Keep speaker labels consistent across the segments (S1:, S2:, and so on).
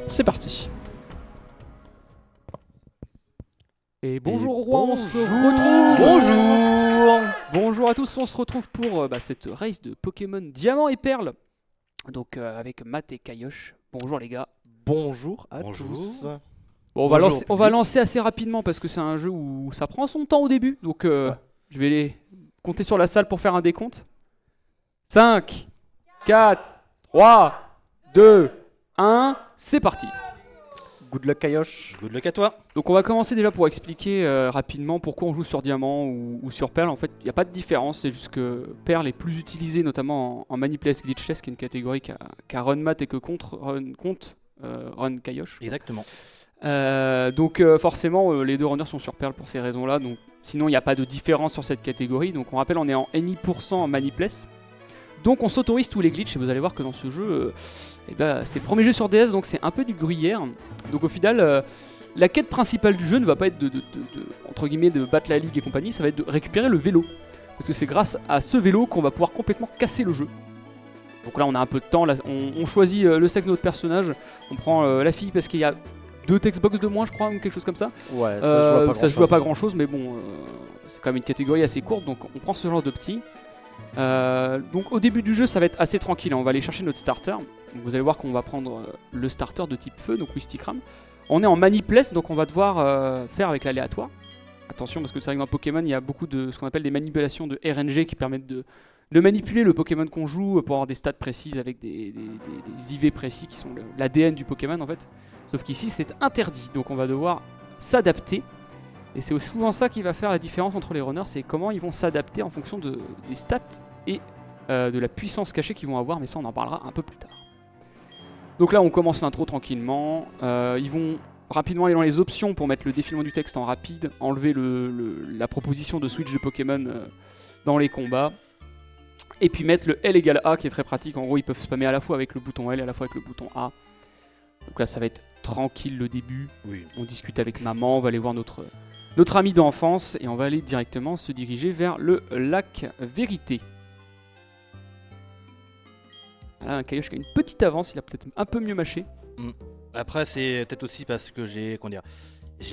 S1: C'est parti.
S2: Et bonjour Roi, on se retrouve. Bonjour à tous, on se retrouve pour cette race de Pokémon Diamant et Perle. Donc avec Matt et Kayosh. Bonjour les gars.
S1: Bonjour à tous.
S2: Bon, on va lancer assez rapidement parce que c'est un jeu où ça prend son temps au début. Donc je vais les compter sur la salle pour faire un décompte. 5, 4, 3, 2, 1, c'est parti.
S1: Good luck Kayosh.
S3: Good luck à toi.
S2: Donc on va commencer déjà pour expliquer rapidement pourquoi on joue sur Diamant ou sur Perle. En fait, il n'y a pas de différence, c'est juste que Perle est plus utilisé notamment en Manipuless Glitchless, qui est une catégorie qu'a Run Mat et que Run Kayosh.
S3: Exactement.
S2: Donc forcément, les deux runners sont sur Perle pour ces raisons-là. Donc sinon, il n'y a pas de différence sur cette catégorie. Donc on rappelle, on est en NI% en Manipuless. Donc on s'autorise tous les glitches et vous allez voir que dans ce jeu, c'était le premier jeu sur DS, donc c'est un peu du gruyère. Donc au final, la quête principale du jeu ne va pas être entre guillemets, de battre la ligue et compagnie, ça va être de récupérer le vélo. Parce que c'est grâce à ce vélo qu'on va pouvoir complètement casser le jeu. Donc là on a un peu de temps, là, on choisit le sexe de notre personnage, on prend la fille parce qu'il y a 2 textbox de moins je crois, ou quelque chose comme ça.
S1: Ouais,
S2: ça se joue à pas grand chose, mais bon, c'est quand même une catégorie assez courte, donc on prend ce genre de petit. Donc au début du jeu ça va être assez tranquille, on va aller chercher notre starter. Donc, vous allez voir qu'on va prendre le starter de type feu, donc Wistikram. On est en Manipuless, donc on va devoir faire avec l'aléatoire. Attention parce que c'est vrai que dans Pokémon il y a beaucoup de ce qu'on appelle des manipulations de RNG qui permettent de manipuler le Pokémon qu'on joue pour avoir des stats précises avec des IV précis qui sont l'ADN du Pokémon en fait. Sauf qu'ici c'est interdit, donc on va devoir s'adapter. Et c'est souvent ça qui va faire la différence entre les runners, c'est comment ils vont s'adapter en fonction des stats et de la puissance cachée qu'ils vont avoir, mais ça on en parlera un peu plus tard. Donc là on commence l'intro tranquillement, ils vont rapidement aller dans les options pour mettre le défilement du texte en rapide, enlever la proposition de switch de Pokémon dans les combats, et puis mettre le L égale A qui est très pratique, en gros ils peuvent spammer à la fois avec le bouton L et à la fois avec le bouton A. Donc là ça va être tranquille le début,
S3: Oui.
S2: On discute avec maman, on va aller voir notre ami d'enfance et on va aller directement se diriger vers le lac Vérité. Là, un Kayosh qui a une petite avance, il a peut-être un peu mieux mâché.
S3: Après, c'est peut-être aussi parce que j'ai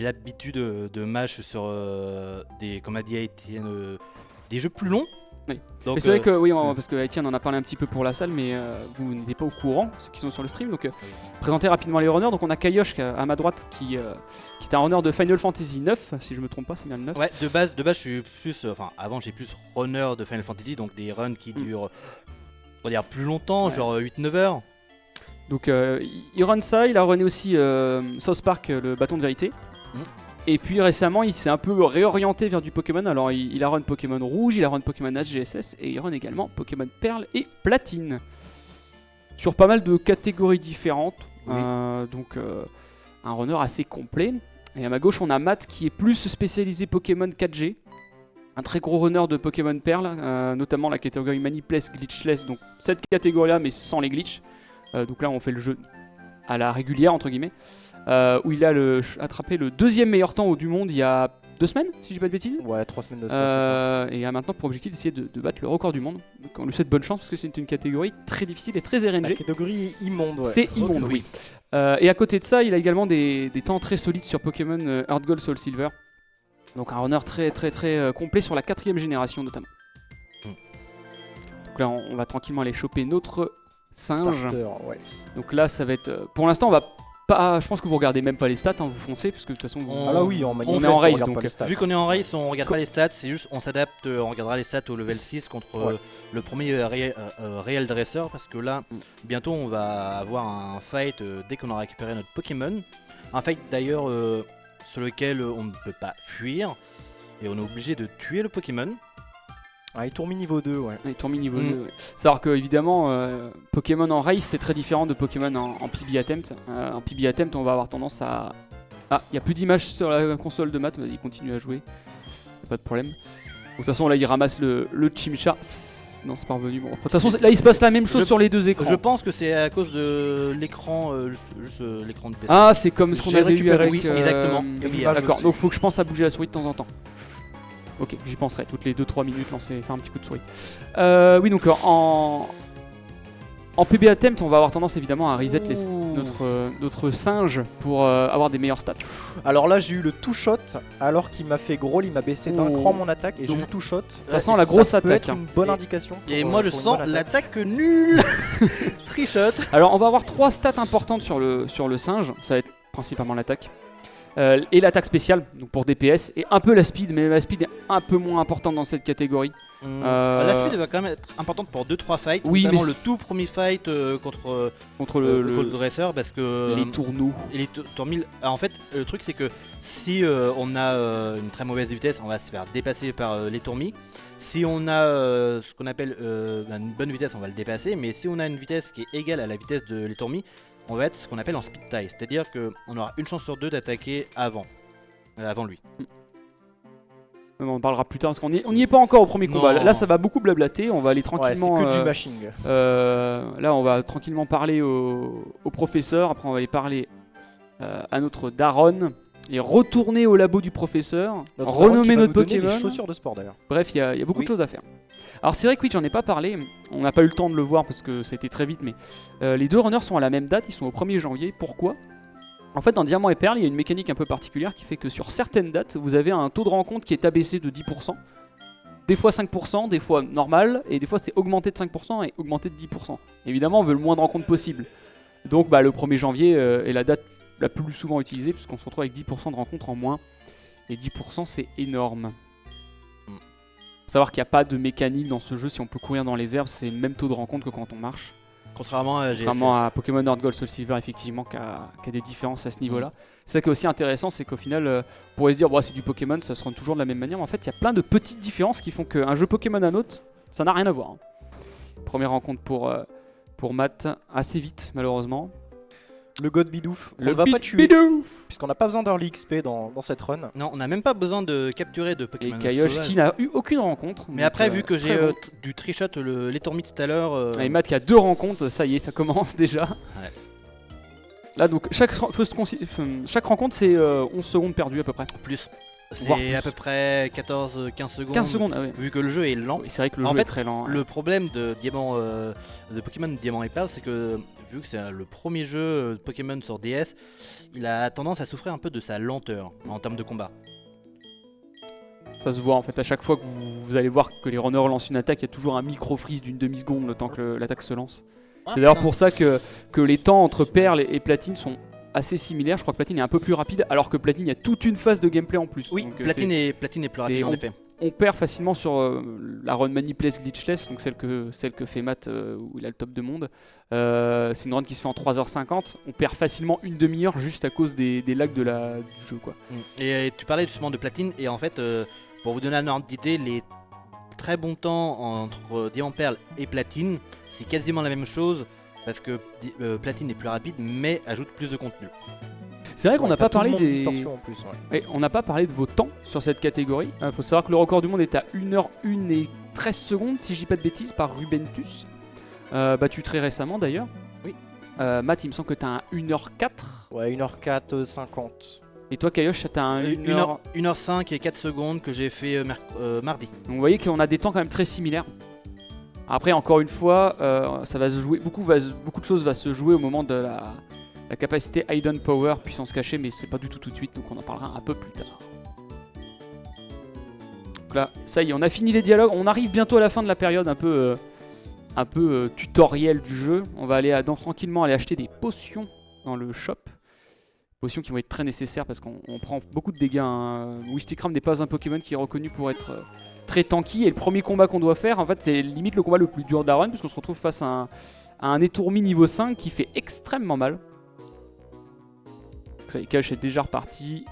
S3: l'habitude de match sur des, comme a dit Etienne, des jeux plus longs.
S2: Oui.
S3: Donc,
S2: Mais c'est vrai que oui, parce que Etienne en a parlé un petit peu pour la salle, mais vous n'êtes pas au courant, ceux qui sont sur le stream. Donc présenter rapidement les runners. Donc on a Kayosh à ma droite qui est un runner de Final Fantasy 9, si je me trompe pas, c'est bien le 9.
S3: Ouais, de base, je suis plus, avant j'ai plus runner de Final Fantasy, donc des runs qui durent, on va dire plus longtemps, genre 8-9 heures.
S2: Donc il run ça, il a runné aussi South Park, le bâton de vérité. Et puis récemment il s'est un peu réorienté vers du Pokémon, alors il a run Pokémon Rouge, il a run Pokémon HGSS et il run également Pokémon Perle et Platine. Sur pas mal de catégories différentes, donc un runner assez complet. Et à ma gauche on a Matt qui est plus spécialisé Pokémon 4G. Un très gros runner de Pokémon Perle, notamment la catégorie Manipuless Glitchless, donc cette catégorie là mais sans les glitches. Donc là on fait le jeu à la régulière entre guillemets. Où il a attrapé le 2e meilleur temps du monde il y a 2 semaines, si je dis pas de bêtises.
S1: Ouais, 3 semaines de ça, c'est ça.
S2: Et a maintenant pour objectif d'essayer de battre le record du monde. Donc on lui souhaite bonne chance parce que c'est une catégorie très difficile et très RNG.
S1: La catégorie immonde, ouais.
S2: C'est immonde, oui. Et à côté de ça, il a également des temps très solides sur Pokémon Heart Gold, Soul Silver. Donc un runner très très très complet sur la 4e génération notamment. Donc là on va tranquillement aller choper notre singe.
S1: Starter, ouais.
S2: Donc là ça va être... Pour l'instant on va pas... Je pense que vous regardez même pas les stats, vous foncez parce que de toute façon...
S1: Ah là oui,
S2: on est en race donc...
S3: Vu qu'on est en race, on regarde pas les stats, c'est juste on s'adapte, on regardera les stats au level 6 contre le premier Real Dresser parce que là, bientôt on va avoir un fight dès qu'on aura récupéré notre Pokémon. Un fight d'ailleurs sur lequel on ne peut pas fuir et on est obligé de tuer le Pokémon.
S1: Ah, il tourne niveau 2, ouais.
S2: Il tourne niveau 2, ouais. Savoir que évidemment, Pokémon en race c'est très différent de Pokémon en PB Attempt. En PB Attempt, on va avoir tendance à... Ah, il n'y a plus d'images sur la console de Matt, vas-y, continue à jouer. Y'a pas de problème. Donc, de toute façon, là, il ramasse le Chimchar. Non, c'est pas revenu. Bon, de toute façon, là, il se passe la même chose sur les deux écrans.
S3: Je pense que c'est à cause de l'écran, l'écran de PC.
S2: Ah, c'est comme ce qu'on avait eu avec...
S3: Oui, exactement.
S2: D'accord, donc faut que je pense à bouger la souris de temps en temps. Ok, j'y penserai, toutes les 2-3 minutes, faire un petit coup de souris. Oui, donc En PB Attempt, on va avoir tendance évidemment à reset
S1: Ouh.
S2: notre singe pour avoir des meilleurs stats.
S1: Alors là, j'ai eu le two shot, alors qu'il m'a fait gros, il m'a baissé d'un
S2: Oh.
S1: cran mon attaque, et j'ai eu
S3: Donc,
S1: le two shot.
S2: Ça sent la grosse
S1: Ça peut
S2: attaque.
S1: être une bonne
S3: Et-
S1: indication.
S3: Et
S1: pour,
S3: moi je
S1: pour une
S3: sens
S1: bonne attaque.
S3: l'attaque nulle. Trichot.
S2: Alors on va avoir 3 stats importantes sur le singe, ça va être principalement l'attaque. Et l'attaque spéciale, donc pour DPS, et un peu la speed, mais la speed est un peu moins importante dans cette catégorie.
S3: La speed va quand même être importante pour 2-3 fights,
S2: Oui,
S3: notamment
S2: mais
S3: le tout premier fight contre
S2: Contre
S3: le Cold Racer parce que
S2: les tourneaux.
S3: et les tours 1000. En fait, le truc c'est que si on a une très mauvaise vitesse, on va se faire dépasser par les tourmis. Si on a ce qu'on appelle une bonne vitesse, on va le dépasser. Mais si on a une vitesse qui est égale à la vitesse de les tourmis, on va être ce qu'on appelle en speed tie, c'est-à-dire qu'on aura une chance sur 2 d'attaquer avant lui.
S2: On en parlera plus tard parce qu'on n'y est pas encore au premier combat.
S3: Non.
S2: Là, ça va beaucoup blablater. On va aller
S1: Ouais, c'est
S2: tranquillement.
S1: que du mashing.
S2: Là, on va tranquillement parler au professeur. Après, on va aller parler à notre Daron et retourner au labo du professeur,
S1: Notre Daron qui
S2: renommer
S1: va
S2: notre
S1: nous donner
S2: Pokémon.
S1: des chaussures de sport d'ailleurs.
S2: Bref, il y a beaucoup
S3: Oui.
S2: de choses à faire. Alors, c'est vrai que oui, j'en ai pas parlé. On n'a pas eu le temps de le voir parce que c'était très vite. Mais les deux runners sont à la même date. Ils sont au 1er janvier. Pourquoi ? En fait, dans Diamant et Perle, il y a une mécanique un peu particulière qui fait que sur certaines dates, vous avez un taux de rencontre qui est abaissé de 10%. Des fois 5%, des fois normal, et des fois c'est augmenté de 5% et augmenté de 10%. Évidemment, on veut le moins de rencontres possible. Donc le 1er janvier est la date la plus souvent utilisée, puisqu'on se retrouve avec 10% de rencontres en moins. Et 10% c'est énorme.
S3: Mm.
S2: Faut savoir qu'il n'y a pas de mécanique dans ce jeu, si on peut courir dans les herbes, c'est le même taux de rencontre que quand on marche.
S3: Contrairement à GSS.
S2: Contrairement à Pokémon Nord Gold Soul Silver, effectivement, qui a des différences à ce niveau-là. C'est ça qui est aussi intéressant, c'est qu'au final, on pourrait se dire, c'est du Pokémon, ça se rend toujours de la même manière. Mais en fait, il y a plein de petites différences qui font qu'un jeu Pokémon à un autre, ça n'a rien à voir. Hein. Première rencontre pour Matt, assez vite, malheureusement.
S1: Le God Bidouf, on
S2: Le
S1: ne va pas tuer,
S2: Bidouf.
S1: puisqu'on n'a pas besoin d'early XP dans cette run.
S3: Non, on n'a même pas besoin de capturer de
S2: Et
S3: Pokémon
S2: Kayosh
S3: sauvages.
S2: qui n'a eu aucune rencontre.
S3: Mais
S2: donc,
S3: après, vu que j'ai
S2: très bon.
S3: du trichot, les tourmis tout à l'heure.
S2: Et Matt qui a 2 rencontres, ça y est, ça commence déjà. Là, donc, chaque rencontre, c'est 11 secondes perdues à peu près.
S3: Plus.
S2: Voire
S3: C'est
S2: plus.
S3: à peu près 14-15 secondes.
S2: 15 secondes, ah ouais.
S3: Vu que le jeu est lent.
S2: Oui, c'est vrai que le
S3: En
S2: jeu
S3: fait,
S2: est très lent.
S3: Le problème de Pokémon Diamant et Perle, c'est que vu que c'est le premier jeu de Pokémon sur DS, il a tendance à souffrir un peu de sa lenteur en termes de combat.
S2: Ça se voit en fait, à chaque fois que vous allez voir que les runners lancent une attaque, il y a toujours un micro-freeze d'une demi-seconde le temps que l'attaque se lance. C'est d'ailleurs pour ça que les temps entre Perle et Platine sont assez similaires. Je crois que Platine est un peu plus rapide, alors que Platine, il y a toute une phase de gameplay en plus.
S3: Oui,
S2: Donc,
S3: Platine est plus rapide en effet.
S2: on perd facilement sur la run Manipuless Glitchless, donc celle que fait Matt où il a le top de monde. C'est une run qui se fait en 3h50. On perd facilement une demi-heure juste à cause des lags du jeu, quoi.
S3: Et tu parlais justement de Platine, et en fait, pour vous donner un ordre d'idée, les très bons temps entre Diamant Perle et Platine, c'est quasiment la même chose, parce que Platine est plus rapide, mais ajoute plus de contenu.
S2: C'est vrai qu'on n'a pas parlé des
S1: distorsion en plus. Ouais.
S2: Et on n'a pas parlé de vos temps sur cette catégorie. Il faut savoir que le record du monde est à 1h01 et 13 secondes, si je dis pas de bêtises, par Rubentus. Battu très récemment d'ailleurs.
S3: Oui.
S2: Matt, il me semble que tu as un 1h04.
S1: Ouais, 1h04, 50.
S2: Et toi, Kayosh, tu as un 1h.
S3: 1h05 et 4 secondes que j'ai fait mardi.
S2: Donc vous voyez qu'on a des temps quand même très similaires. Après, encore une fois, ça va se jouer. Beaucoup de choses va se jouer au moment de la capacité Hidden Power, puissance cachée, mais c'est pas du tout de suite, donc on en parlera un peu plus tard. Donc là, ça y est, on a fini les dialogues, on arrive bientôt à la fin de la période un peu tutoriel du jeu. On va aller tranquillement aller acheter des potions dans le shop. Potions qui vont être très nécessaires parce qu'on prend beaucoup de dégâts. Hein. Wistikram n'est pas un Pokémon qui est reconnu pour être très tanky, et le premier combat qu'on doit faire, en fait, c'est limite le combat le plus dur de la run, puisqu'on se retrouve face à un étourmi niveau 5 qui fait extrêmement mal. Ça y est, Kayosh est déjà reparti.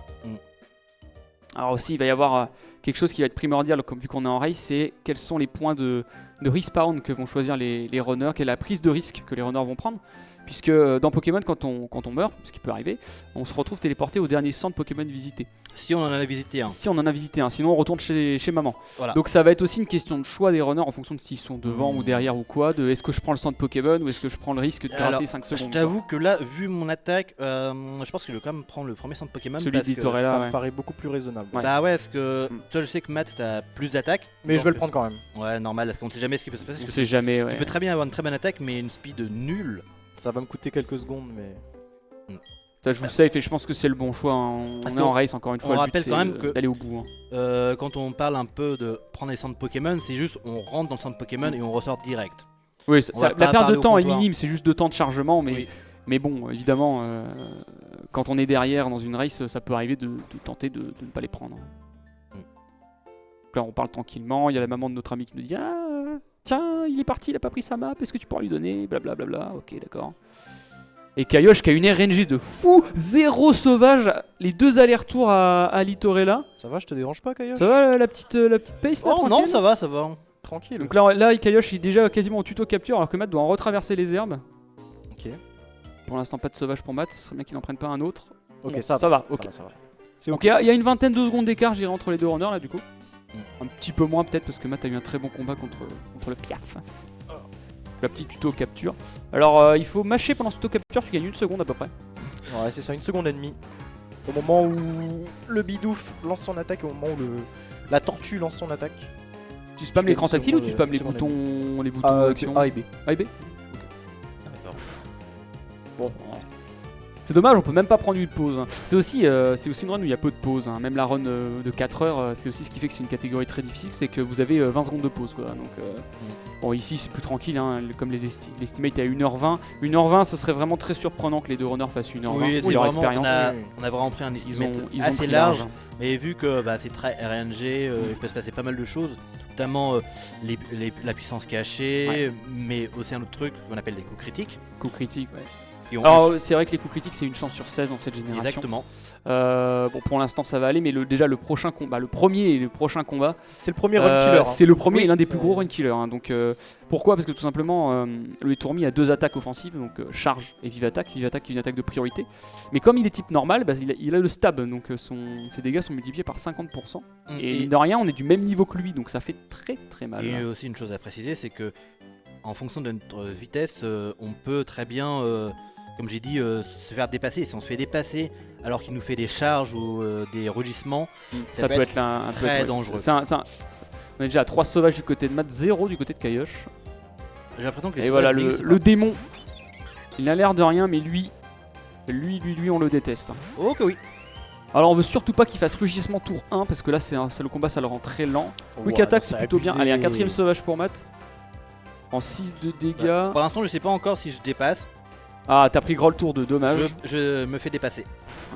S2: Alors aussi, il va y avoir quelque chose qui va être primordial, vu qu'on est en race, c'est quels sont les points de respawn que vont choisir les runners, quelle est la prise de risque que les runners vont prendre. Puisque dans Pokémon, quand on meurt, ce qui peut arriver, on se retrouve téléporté au dernier centre Pokémon visité.
S3: Si on en a visité un.
S2: Si on en a visité un, sinon on retourne chez maman.
S3: Voilà.
S2: Donc ça va être aussi une question de choix des runners en fonction de s'ils sont devant ou derrière ou quoi, de est-ce que je prends le centre Pokémon ou est-ce que je prends le risque de rater 5
S3: Je
S2: secondes.
S3: t'avoue que là, vu mon attaque, je pense que je vais quand même prendre le premier centre Pokémon.
S2: Celui
S3: parce que
S2: d'Itorella.
S1: Ça
S2: ouais.
S1: me paraît beaucoup plus raisonnable.
S2: Ouais.
S3: Bah ouais, parce que
S2: Mm.
S3: toi je sais que Matt t'as plus d'attaque.
S1: Mais je
S3: Donc,
S1: vais le prendre quand même.
S3: Ouais, normal, parce qu'on ne sait jamais ce qui peut se passer.
S2: On
S3: parce que
S2: sait jamais,
S3: tu
S2: ouais.
S3: peux très bien avoir une très bonne attaque, mais une speed nulle.
S1: Ça va me coûter quelques secondes, mais.
S2: Ça joue safe et je pense que c'est le bon choix. On
S3: Parce
S2: est en
S3: qu'on-
S2: race encore une fois.
S3: on
S2: Le but,
S3: rappelle
S2: c'est
S3: quand même que-
S2: d'aller au bout. Hein.
S3: Quand on parle un peu de prendre les centres Pokémon, c'est juste on rentre dans le centre Pokémon et on ressort direct.
S2: Oui,
S3: On va
S2: la
S3: pas
S2: perte de
S3: parler au
S2: temps est
S3: comptoir.
S2: minime, c'est juste de temps de chargement, mais,
S3: Oui.
S2: mais bon, évidemment, quand on est derrière dans une race, ça peut arriver de tenter de ne pas les prendre.
S3: Mm.
S2: Donc là, on parle tranquillement, il y a la maman de notre ami qui nous dit ah, tiens, il est parti, il a pas pris sa map, est-ce que tu pourras lui donner? Blablabla, ok, d'accord. Et Kaiosh qui a une RNG de fou, 0 sauvage, les 2 allers-retours à Litorella.
S1: Ça va, je te dérange pas, Kaiosh?
S2: Ça va la petite pace là,
S3: Oh non,
S2: tranquille
S3: ça va, ça va.
S1: Tranquille.
S2: Donc là Kaiosh il est déjà quasiment au tuto capture alors que Matt doit en retraverser les herbes.
S1: Ok.
S2: Pour l'instant pas de sauvage pour Matt, ce serait bien qu'il n'en prenne pas un autre.
S1: Ok,
S2: Bon,
S1: ça
S2: va.
S1: va.
S2: Ok.
S1: Ça va. C'est
S2: Donc
S1: ok.
S2: il y a une vingtaine de secondes d'écart, j'irai entre les deux runners là du coup. Un petit peu moins peut-être parce que Matt a eu un très bon combat contre le Piaf. La petite tuto capture. Alors il faut mâcher pendant ce tuto capture, tu gagnes 1 seconde à peu près.
S1: Ouais, c'est ça, 1 seconde et demie. Au moment où le bidouf lance son attaque, au moment où la tortue lance son attaque.
S2: Tu spams
S1: Tu
S2: l'écran
S1: gagnes une
S2: tactile ou tu
S1: seconde,
S2: spams les
S1: seconde et
S2: boutons d'action
S1: A et B.
S2: A et B. Bon. C'est dommage, on peut même pas prendre une pause. Hein. C'est aussi une run où il y a peu de pauses. Hein. Même la run de 4 heures, c'est aussi ce qui fait que c'est une catégorie très difficile, c'est que vous avez 20 secondes de pause. Quoi. Donc, bon, ici c'est plus tranquille, hein, comme l'estimate à 1h20. 1h20, ce serait vraiment très surprenant que les deux runners fassent 1h20
S3: Oui,
S2: pour
S3: c'est
S2: leur
S3: vraiment,
S2: expérience.
S3: on a vraiment pris un
S2: Ils
S3: estimate
S2: ont
S3: assez
S2: pris
S3: large. Mais vu que c'est très RNG, il peut se passer pas mal de choses, notamment la puissance cachée, mais aussi un autre truc qu'on appelle des coups critiques.
S2: Coup critique, ouais.
S3: qui ont-
S2: Alors c'est vrai que les coups critiques c'est une chance sur 16 dans cette génération.
S3: Exactement.
S2: Bon pour l'instant ça va aller, mais déjà le prochain combat, le premier et le prochain combat,
S1: C'est le premier run killer. hein.
S2: c'est le premier
S1: Oui,
S2: et l'un des
S1: c'est-
S2: plus gros run killers. Hein. Donc pourquoi? Parce que tout simplement le Tourmi a 2 attaques offensives, donc charge et vive attaque qui est une attaque de priorité. Mais comme il est type normal, il a le stab, donc ses dégâts sont multipliés par 50%. Et mine de rien, on est du même niveau que lui, donc ça fait très très mal.
S3: Et aussi une chose à préciser, c'est que en fonction de notre vitesse, on peut très bien, comme j'ai dit, se faire dépasser. Si on se fait dépasser alors qu'il nous fait des charges ou des rugissements,
S2: Ça peut être un
S3: très
S2: peu
S3: dangereux.
S2: On est déjà à 3 sauvages du côté de Matt, 0 du côté de Kaiosh.
S3: j'ai l'impression que les
S2: Et voilà,
S3: sauvages blink, c'est
S2: le démon, il a l'air de rien, mais lui, on le déteste.
S3: pas- Oh que oui.
S2: Alors on veut surtout pas qu'il fasse rugissement tour 1 parce que là c'est le combat, ça le rend très lent. Quick
S1: Ouah,
S2: attack
S1: ça
S2: c'est
S1: a
S2: plutôt bien.
S1: abusé.
S2: Allez, un 4ème sauvage pour Matt. En 6 de dégâts.
S3: Pour l'instant, je sais pas encore si je dépasse.
S2: Ah, t'as pris Groll tour 2, dommage.
S3: Je me fais dépasser.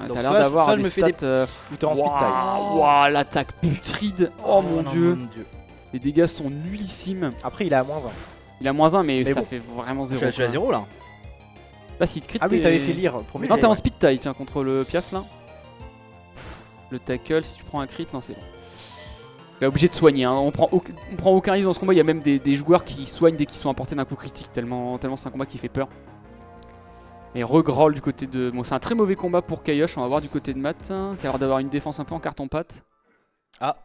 S2: Ouais,
S3: donc
S2: t'as
S3: soit-
S2: l'air d'avoir
S3: soit je
S2: des
S3: me fais
S2: stats.
S1: Ou t'es en speed time.
S2: Waouh, l'attaque putride. Oh mon
S3: non,
S2: dieu.
S3: mon dieu.
S2: Les dégâts sont nullissimes.
S1: Après, il est à -1.
S2: Il a -1, mais ça
S1: bon.
S2: fait vraiment
S3: Je
S2: 0.
S3: suis à 0 là.
S2: Là, si te crit,
S1: Ah oui,
S2: t'es-
S1: t'avais fait lire. Premier
S2: Non,
S1: jet,
S2: t'es en
S1: ouais.
S2: speed tie, tiens, contre le Piaf là. Le tackle, si tu prends un crit, non, c'est bon. Il est obligé de soigner, hein. On prend aucun risque dans ce combat. Il y a même des joueurs qui soignent dès qu'ils sont apportés d'un coup critique, tellement c'est un combat qui fait peur. Et regroll du côté de. Bon, c'est un très mauvais combat pour Kaiosh. On va voir du côté de Matt, hein, qui a l'air d'avoir une défense un peu en carton-pâte.
S3: Ah.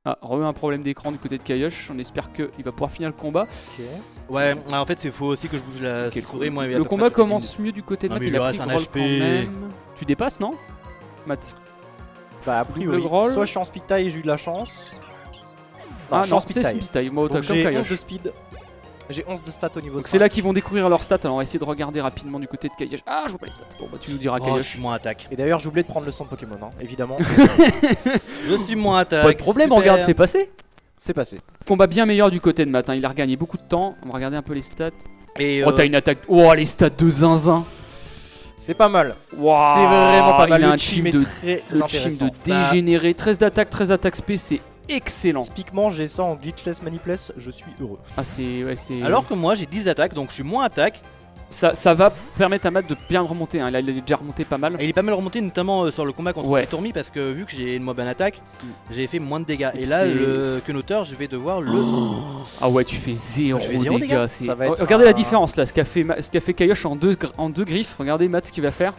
S2: Ah, un problème d'écran du côté de Kaiosh. On espère qu'il va pouvoir finir le combat.
S1: Ok.
S3: Ouais, en fait, il faut aussi que je bouge la
S2: Ok,
S3: souris. Moi, il y a à
S2: le
S3: peu
S2: combat
S3: près
S2: commence mieux du côté de
S3: Non,
S2: Matt.
S3: mais
S2: Il
S3: il
S2: a
S3: lui
S2: pris
S3: reste un
S2: Groll
S3: HP.
S2: quand même. Tu dépasses, non Matt?
S1: Bah, a priori,
S2: Groll.
S1: soit je suis en speed tie et j'ai eu de la chance.
S2: Ah
S1: je suis
S2: non,
S1: en speed
S2: c'est
S1: tie.
S2: Style. Moi,
S1: Donc
S2: comme
S1: j'ai 11
S2: Kaiosh.
S1: de speed. J'ai 11 de stats au niveau
S2: Donc
S1: 5.
S2: c'est là qu'ils vont découvrir leurs stats, alors on va essayer de regarder rapidement du côté de Kaiosh. Ah, je vois pas les stats. Bon bah tu nous diras
S3: Oh, je
S2: Kaiosh.
S3: suis moins attaque.
S1: Et d'ailleurs, j'ai oublié de prendre le centre Pokémon, hein, évidemment.
S3: Je suis moins attaque.
S2: Pas de problème, on
S3: super.
S2: regarde, c'est passé.
S1: C'est passé.
S2: Combat bien meilleur du côté de Matt, hein. Il a regagné beaucoup de temps. On va regarder un peu les stats.
S3: Et
S2: Oh, t'as une attaque. Oh, les stats de zinzin.
S1: C'est pas mal.
S2: Waouh,
S1: C'est vraiment pas mal.
S2: Il a
S1: Le
S2: un
S1: team
S2: chim
S1: est
S2: de,
S1: très
S2: le chim
S1: intéressant.
S2: de dégénéré. 13 d'attaque, 13 attaques spé, c'est excellent.
S1: Typiquement, j'ai ça en glitchless manipless, je suis heureux.
S2: Ah, c'est. Ouais, c'est.
S3: Alors que moi, j'ai 10 attaques, donc je suis moins attaque.
S2: Ça va permettre à Matt de bien remonter, hein. Là, il est déjà remonté pas mal.
S3: Et il est pas mal remonté, notamment sur le combat contre
S2: Ouais.
S3: Tourmi, parce que vu que j'ai une mob en attaque, j'ai fait moins de dégâts.
S2: Et
S3: Et là,
S2: c'est-
S3: le Kenotter, je vais devoir le.
S2: Ah ouais, tu fais 0
S3: Je fais 0
S2: dégâts.
S3: dégâts.
S1: Ça va être
S2: Regardez la
S1: un-
S2: différence là, ce qu'a fait Kaiosh en deux griffes. Regardez Matt ce qu'il va faire.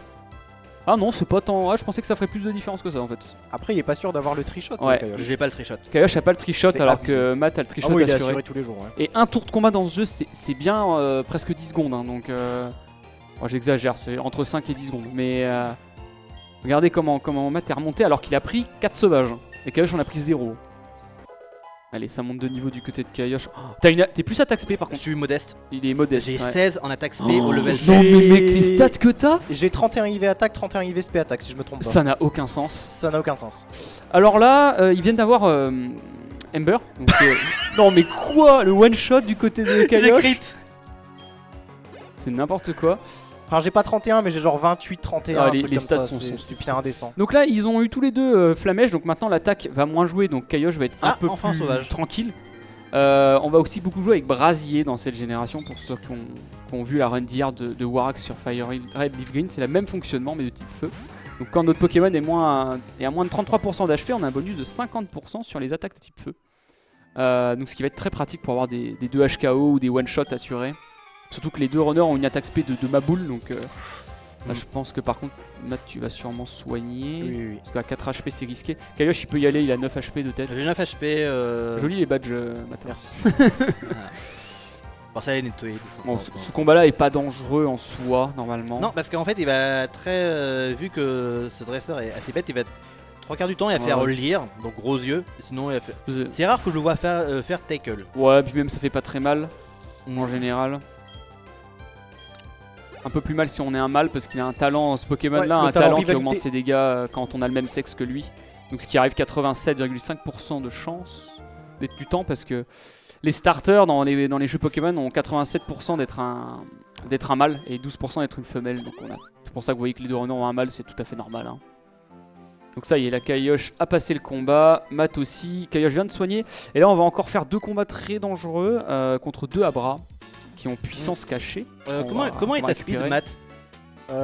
S2: Ah non, c'est pas tant. Ah, je pensais que ça ferait plus de différence que ça en fait.
S1: Après, il est pas sûr d'avoir le trichot.
S2: Ouais.
S1: Kaiosh.
S3: J'ai pas le trichot.
S2: Kaiosh a pas le trichot
S1: C'est
S2: alors
S1: abusé.
S2: que Matt a le
S1: Ah
S2: trichot
S1: oui, il est
S2: assuré.
S1: assuré tous les jours. Ouais.
S2: Et un tour de combat dans ce jeu, c'est bien presque 10 secondes. Hein, donc, bon, j'exagère, c'est entre 5 et 10 secondes. Mais regardez comment Matt est remonté alors qu'il a pris 4 sauvages. Et Kaiosh en a pris 0. Allez, ça monte de niveau du côté de Kaiosh. Oh, t'es plus attaque spé par
S3: Je
S2: contre.
S3: suis modeste.
S2: Il est modeste.
S3: J'ai
S2: ouais.
S3: 16 en attaque spé au level
S2: Non
S3: 7.
S2: mais mec, les stats que t'as,
S1: J'ai 31 IV attaque, 31 IV SP attaque, si je me trompe pas.
S2: ça n'a aucun sens.
S1: Ça n'a aucun sens.
S2: Alors là, ils viennent d'avoir Ember. Donc, non mais quoi, le one shot du côté de
S3: J'ai
S2: Kaiosh,
S3: crit.
S2: c'est n'importe quoi.
S1: Enfin, j'ai pas 31, mais j'ai genre 28, 31.
S2: Ah,
S1: un
S2: les
S1: truc comme
S2: stats
S1: ça,
S2: sont
S1: c'est
S2: stupides.
S1: c'est indécent.
S2: Donc là, ils ont eu tous les deux Flamèche, donc maintenant l'attaque va moins jouer, donc Kaiosh va être un
S3: Ah,
S2: peu
S3: enfin
S2: plus
S3: sauvage.
S2: tranquille. On va aussi beaucoup jouer avec Brasier dans cette génération, pour ceux qui ont vu la run d'hier de Warax sur Fire Red Leaf Green, c'est le même fonctionnement mais de type feu. Donc quand notre Pokémon est à moins de 33% d'HP, on a un bonus de 50% sur les attaques de type feu. Donc ce qui va être très pratique pour avoir des 2 HKO ou des one-shot assurés. Surtout que les deux runners ont une attaque spé de Maboule, donc là, je pense que par contre, Matt, tu vas sûrement soigner.
S1: Oui, oui.
S2: Parce qu'à 4 HP, c'est risqué. Kaiosh, il peut y aller, il a 9 HP de tête.
S3: J'ai 9 HP.
S2: Joli les badges, Matt.
S1: Merci.
S3: Bon, ça est nettoyé.
S2: Bon, ce combat-là est pas dangereux en soi, normalement.
S3: Non, parce qu'en fait, il va très. Vu que ce dresseur est assez bête, il va être. 3 quarts du temps, il va
S2: Ouais.
S3: faire lire, donc gros yeux. Sinon, il va faire. C'est rare que je le vois faire tackle.
S2: Ouais, puis même ça fait pas très mal, en général. Un peu plus mal si on est un mâle, parce qu'il a un talent, ce Pokémon-là,
S1: Ouais, le
S2: un
S1: talent
S2: talent qui
S1: rivalité.
S2: augmente ses dégâts quand on a le même sexe que lui. Donc ce qui arrive 87,5% de chance d'être du temps, parce que les starters dans les jeux Pokémon ont 87% d'être un mâle et 12% d'être une femelle. Donc c'est pour ça que vous voyez que les deux runners ont un mâle, c'est tout à fait normal. Hein. Donc ça y est, la Kaiosh a passé le combat, Matt aussi, Kaiosh vient de soigner. Et là on va encore faire 2 combats très dangereux contre 2 Abra qui ont puissance cachée.
S3: Comment est
S2: va
S3: ta speed,
S2: récupérer.
S3: Matt?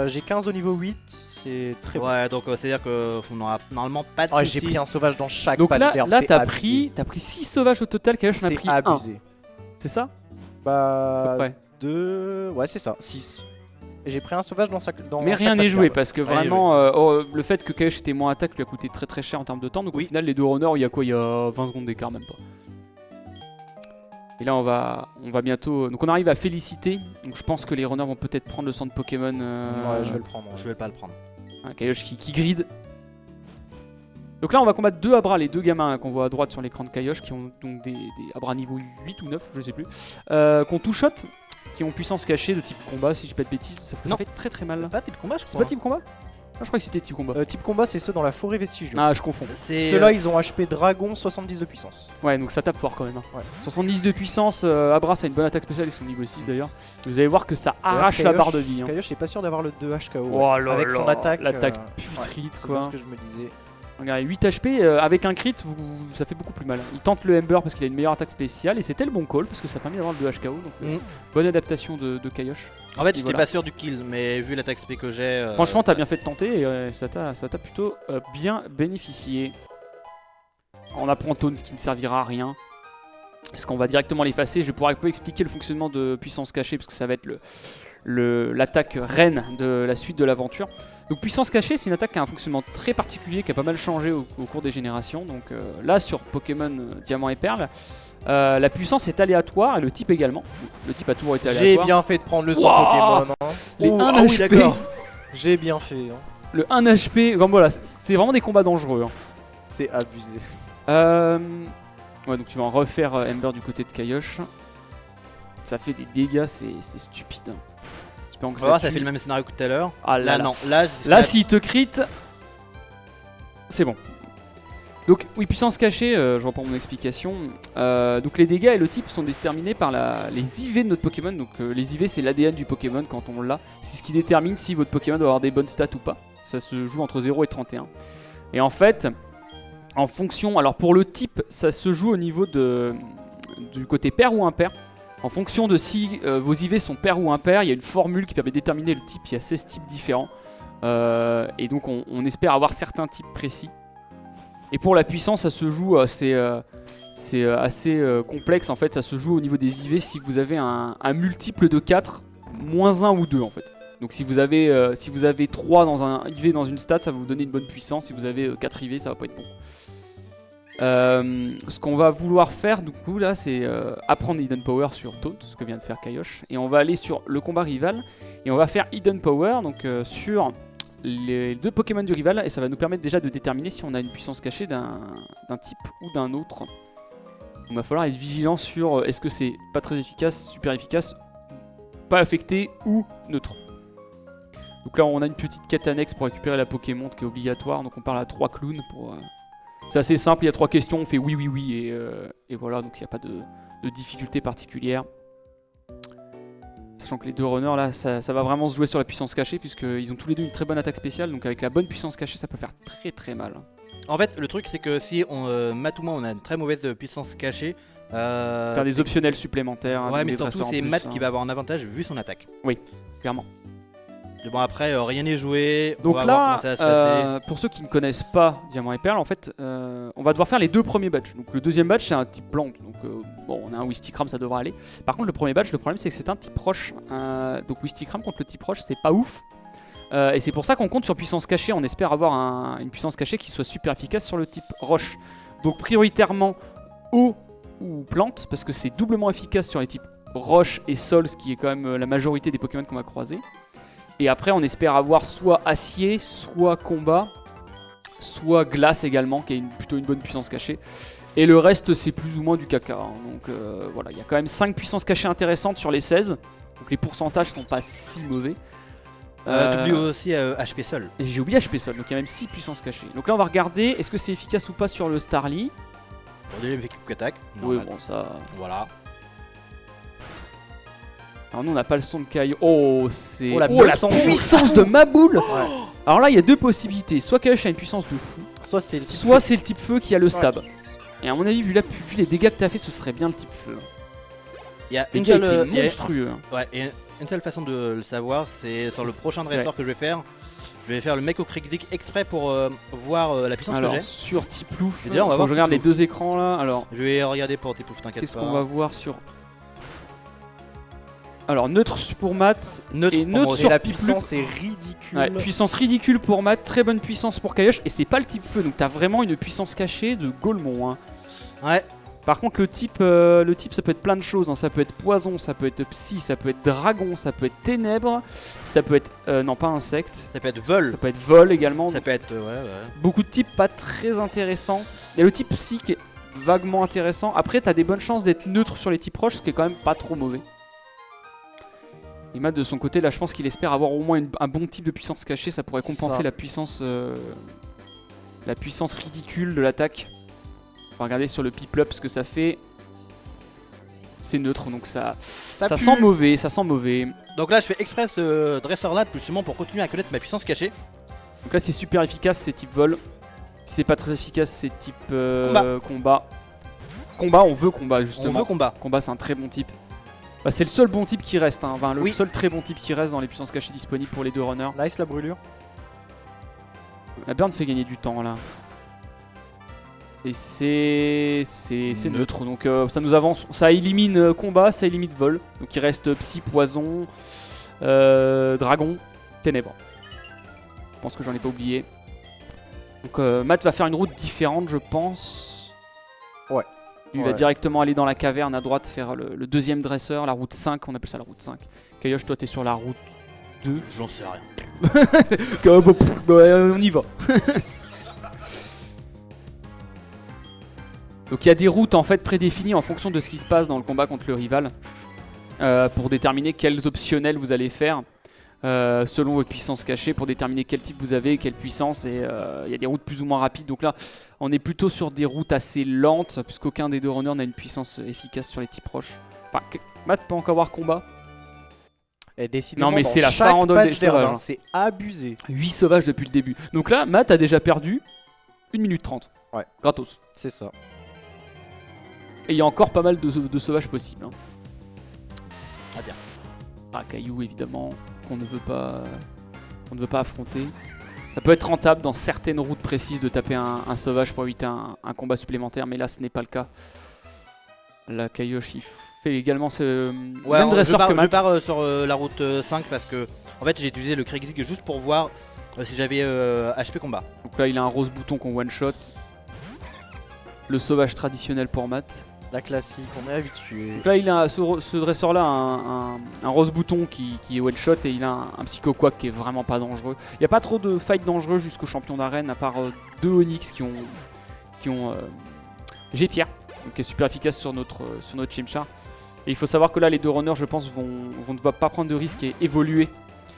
S1: J'ai 15 au niveau 8, c'est très bon.
S3: Ouais, donc c'est-à-dire qu'on n'aura normalement pas de
S1: Ouais, j'ai
S3: soucis.
S1: pris un sauvage dans chaque
S2: Donc
S1: patch
S2: là
S1: d'herbe, c'est
S2: t'as
S1: abusé.
S2: pris 6 sauvages au total, Kaiosh en a
S1: C'est
S2: pris 1.
S1: abusé.
S2: C'est ça?
S1: Bah,
S2: Ouais.
S1: 2. Ouais, c'est ça, 6. Et j'ai pris un sauvage dans
S2: Mais
S1: chaque
S2: rien n'est
S1: patch
S2: joué
S1: d'herbe.
S2: parce que
S3: Rien n'est
S2: vraiment le fait que Kaiosh était moins attaque lui a coûté très très cher en termes de temps. Donc
S3: Oui.
S2: au final les deux runners il y a quoi? Il y a 20 secondes d'écart, même pas. Et là on va bientôt. Donc on arrive à féliciter. Donc je pense que les runners vont peut-être prendre le centre Pokémon.
S1: Ouais, je vais le prendre.
S3: Je vais pas le prendre.
S2: Kaiosh qui grid. Donc là on va combattre 2 Abra, les 2 gamins hein, qu'on voit à droite sur l'écran de Kaiosh qui ont donc des Abra niveau 8 ou 9, je sais plus. Qui ont tout shot, qui ont puissance cachée de type combat si je dis pas de bêtises. Sauf que ça
S3: Non.
S2: fait très très mal.
S3: Pas type combat, je
S2: C'est
S3: crois.
S2: pas type combat? Ah, je crois que c'était type combat.
S1: Type combat, c'est ceux dans la forêt vestigieuse.
S2: Ah je confonds.
S3: C'est
S1: Ceux-là, ils ont HP dragon, 70 de puissance.
S2: Ouais, donc ça tape fort quand même. Hein.
S1: Ouais.
S2: 70 de puissance, Abra ça a une bonne attaque spéciale, ils sont niveau 6 d'ailleurs. Vous allez voir que ça arrache la barre de vie. Hein.
S1: Kaiosh est pas sûr d'avoir le 2 HKO.
S2: Oh là
S1: avec
S2: là,
S1: son attaque.
S2: l'attaque
S1: ouais,
S2: putride
S1: c'est
S2: quoi.
S1: ce que je me disais.
S2: Regardez, 8 HP, avec un crit, ça fait beaucoup plus mal. Il tente le Ember parce qu'il a une meilleure attaque spéciale et c'était le bon call parce que ça permet d'avoir le 2 HKO. Donc bonne adaptation de Kaiosh.
S3: En fait, j'étais pas sûr du kill, mais vu l'attaque spé que j'ai.
S2: Franchement, t'as bien fait de tenter et ça t'a plutôt bien bénéficié. On apprend Taunt qui ne servira à rien. Est-ce qu'on va directement l'effacer? Je vais pouvoir un peu expliquer le fonctionnement de puissance cachée parce que ça va être l'attaque reine de la suite de l'aventure. Donc puissance cachée, c'est une attaque qui a un fonctionnement très particulier, qui a pas mal changé au cours des générations. Donc là, sur Pokémon Diamant et Perle, la puissance est aléatoire et le type également. Donc, le type a toujours été
S1: J'ai
S2: aléatoire.
S1: bien fait de prendre le sang
S2: Wouah
S1: Pokémon. Hein.
S2: Les
S1: Oh,
S2: 1
S1: ah oui,
S2: HP,
S1: d'accord. J'ai bien fait. Hein.
S2: le 1 HP, comme voilà, c'est vraiment des combats dangereux. Hein.
S1: C'est abusé.
S2: Ouais, donc tu vas en refaire Ember du côté de Kaiosh. Ça fait des dégâts, c'est stupide. Hein. Espérons que
S3: On va voir, ça
S2: tue.
S3: fait le même scénario que tout à l'heure.
S2: Ah là,
S3: Là,
S2: là.
S3: non. Là,
S2: Là, s'il te crit, c'est bon. Donc, oui, puissance cachée, je reprends mon explication. Donc, les dégâts et le type sont déterminés par les IV de notre Pokémon. Donc, les IV, c'est l'ADN du Pokémon quand on l'a. C'est ce qui détermine si votre Pokémon doit avoir des bonnes stats ou pas. Ça se joue entre 0 et 31. Et en fait, en fonction. Alors, pour le type, ça se joue au niveau du côté pair ou impair. En fonction de si vos IV sont pairs ou impairs, il y a une formule qui permet de déterminer le type. Il y a 16 types différents. Et donc on espère avoir certains types précis. Et pour la puissance, ça se joue, c'est assez complexe en fait. Ça se joue au niveau des IV si vous avez un multiple de 4, moins 1 ou 2 en fait. Donc si vous avez 3 dans un IV dans une stat, ça va vous donner une bonne puissance. Si vous avez 4 IV, ça va pas être bon. Ce qu'on va vouloir faire du coup là, c'est apprendre Hidden Power sur Taunt, ce que vient de faire Kaiosh. Et on va aller sur le combat rival et on va faire Hidden Power donc sur les 2 Pokémon du rival, et ça va nous permettre déjà de déterminer si on a une puissance cachée d'un type ou d'un autre. Donc il va falloir être vigilant sur est-ce que c'est pas très efficace, super efficace, pas affecté ou neutre. Donc là on a une petite quête annexe pour récupérer la Pokémon qui est obligatoire, donc on parle à 3 clowns pour... C'est assez simple, il y a 3 questions, on fait oui oui oui et voilà, donc il n'y a pas de difficulté particulière. Sachant que les 2 runners là, ça va vraiment se jouer sur la puissance cachée, puisqu'ils ont tous les 2 une très bonne attaque spéciale, donc avec la bonne puissance cachée ça peut faire très très mal.
S3: En fait, le truc c'est que si Matt ou moi on a une très mauvaise puissance cachée,
S2: faire des optionnels supplémentaires.
S3: Ouais, mais surtout c'est Matt qui va avoir un avantage vu son attaque.
S2: Oui, clairement.
S3: Mais bon, après rien n'est joué.
S2: Donc
S3: on va
S2: là,
S3: voir comment ça va se passer.
S2: pour ceux qui ne connaissent pas Diamant et Perle, en fait, on va devoir faire les 2 premiers badges. Donc le deuxième badge c'est un type plante, donc bon, on a un Wistikram, ça devrait aller. Par contre le premier badge, le problème c'est que c'est un type roche. Donc Wistikram contre le type roche, c'est pas ouf. Et c'est pour ça qu'on compte sur puissance cachée. On espère avoir une puissance cachée qui soit super efficace sur le type roche. Donc prioritairement eau ou plante, parce que c'est doublement efficace sur les types roche et sol, ce qui est quand même la majorité des Pokémon qu'on va croiser. Et après on espère avoir soit acier, soit combat, soit glace également, qui a plutôt une bonne puissance cachée. Et le reste c'est plus ou moins du caca, hein. Donc voilà, il y a quand même 5 puissances cachées intéressantes sur les 16. Donc les pourcentages sont pas si mauvais.
S3: T'oublies aussi HP Sol.
S2: Et j'ai oublié HP Sol, donc il y a même 6 puissances cachées. Donc là on va regarder, est-ce que c'est efficace ou pas sur le Starly.
S3: Pour des quick attack.
S2: Oui bon ça...
S3: Voilà.
S2: Alors nous on n'a pas le son de Kaiosh. Oh c'est...
S1: Oh, la
S2: puissance de Maboule.
S1: Ouais.
S2: Alors là il y a 2 possibilités, soit Kaiosh a une puissance de fou,
S1: Soit c'est le type
S2: soit c'est le type feu qui a le stab. Et à mon avis vu les dégâts que t'as fait, ce serait bien le type feu.
S3: Il y a
S2: Le
S3: une
S2: gars
S3: seule,
S2: était monstrueux.
S3: ouais, et une seule façon de le savoir, c'est sur le prochain
S2: C'est-
S3: dresseur que je vais faire. Je vais faire le mec au Krikzik exprès pour voir la puissance
S2: Alors
S3: que j'ai.
S2: sur Tiplouf,
S3: Et déjà, on va
S2: faut
S3: voir
S2: que je regarde les
S3: Tiplouf.
S2: 2 écrans là. Alors
S3: Je vais regarder pour Tiplouf, t'inquiète pas.
S2: qu'est-ce qu'on va voir sur... Alors neutre pour Matt,
S3: Neutre
S2: et
S3: pour
S2: neutre
S3: moi.
S2: sur
S1: Et la
S2: Piplup.
S1: puissance est ridicule.
S2: Ouais, puissance ridicule pour Matt, très bonne puissance pour Kaiosh, et c'est pas le type feu, donc t'as vraiment une puissance cachée de Golemon, hein.
S3: Ouais.
S2: Par contre le type ça peut être plein de choses, hein. Ça peut être poison, ça peut être psy, ça peut être dragon, ça peut être ténèbres, ça peut être, non pas insecte,
S3: Ça peut être vol.
S2: ça peut être vol également,
S3: Ça
S2: donc
S3: peut être ouais.
S2: beaucoup de types pas très intéressants. Il y a le type psy qui est vaguement intéressant, après t'as des bonnes chances d'être neutre sur les types roches, ce qui est quand même pas trop mauvais. Et Matt de son côté là je pense qu'il espère avoir au moins un bon type de puissance cachée, ça pourrait
S1: C'est
S2: compenser
S1: ça.
S2: la puissance ridicule de l'attaque. On va regarder sur le Piplup ce que ça fait. C'est neutre donc ça
S1: pue.
S2: sent mauvais, ça sent mauvais.
S3: Donc là je fais exprès ce dresseur là justement pour continuer à connaître ma puissance cachée.
S2: Donc là c'est super efficace, c'est type vol. Si c'est pas très efficace c'est type combat. Combat, on veut combat justement.
S3: On veut combat.
S2: Combat c'est un très bon type. Bah, c'est le seul bon type qui reste, hein. Enfin, le
S3: Oui.
S2: seul très bon type qui reste dans les puissances cachées disponibles pour les 2 runners.
S1: Nice la brûlure.
S2: La burn fait gagner du temps là. Et c'est neutre, donc ça nous avance, ça élimine combat, ça élimine vol. Donc il reste psy, poison, dragon, ténèbres. Je pense que j'en ai pas oublié. Donc Matt va faire une route différente je pense.
S1: Ouais.
S2: Il va
S1: Ouais.
S2: directement aller dans la caverne à droite faire le deuxième dresseur, la route 5, on appelle ça la route 5. Kaiosh, toi t'es sur la route 2.
S3: J'en sais rien.
S2: On y va. Donc il y a des routes en fait prédéfinies en fonction de ce qui se passe dans le combat contre le rival pour déterminer quels optionnels vous allez faire selon votre puissance cachée, pour déterminer quel type vous avez, quelle puissance, et il y a des routes plus ou moins rapides. Donc là on est plutôt sur des routes assez lentes puisqu'aucun des 2 runners n'a une puissance efficace sur les types proches. Enfin, Matt peut encore avoir combat.
S1: Et décidément,
S2: Non, mais
S1: dans
S2: c'est la
S1: chaque
S2: farandole
S1: patch
S2: des sauvages,
S1: d'herbe,
S2: hein.
S1: c'est abusé.
S2: 8 sauvages depuis le début. Donc là Matt a déjà perdu 1 minute 30.
S1: Ouais.
S2: Gratos.
S1: C'est ça.
S2: Et il y a encore pas mal de sauvages possibles, hein.
S3: Ah tiens.
S2: Caillou évidemment qu'on ne veut pas affronter. Ça peut être rentable dans certaines routes précises de taper un sauvage pour éviter un combat supplémentaire, mais là ce n'est pas le cas. La Kaiosh il fait également ce même dresseur que
S3: je
S2: Matt.
S3: pars sur la route 5 parce que en fait j'ai utilisé le Kriegsig juste pour voir si j'avais HP combat.
S2: Donc là il a un rose bouton qu'on one shot. Le sauvage traditionnel pour Matt.
S1: La classique, on est habitué.
S2: Donc là il a ce dresseur là un rose bouton qui est one shot et il a un Psycho Quack qui est vraiment pas dangereux. Il n'y a pas trop de fight dangereux jusqu'au champion d'arène à part 2 Onyx qui ont G-Pierre, qui est super efficace sur notre Chimchar. Et il faut savoir que là les deux runners je pense vont ne pas prendre de risques et évoluer.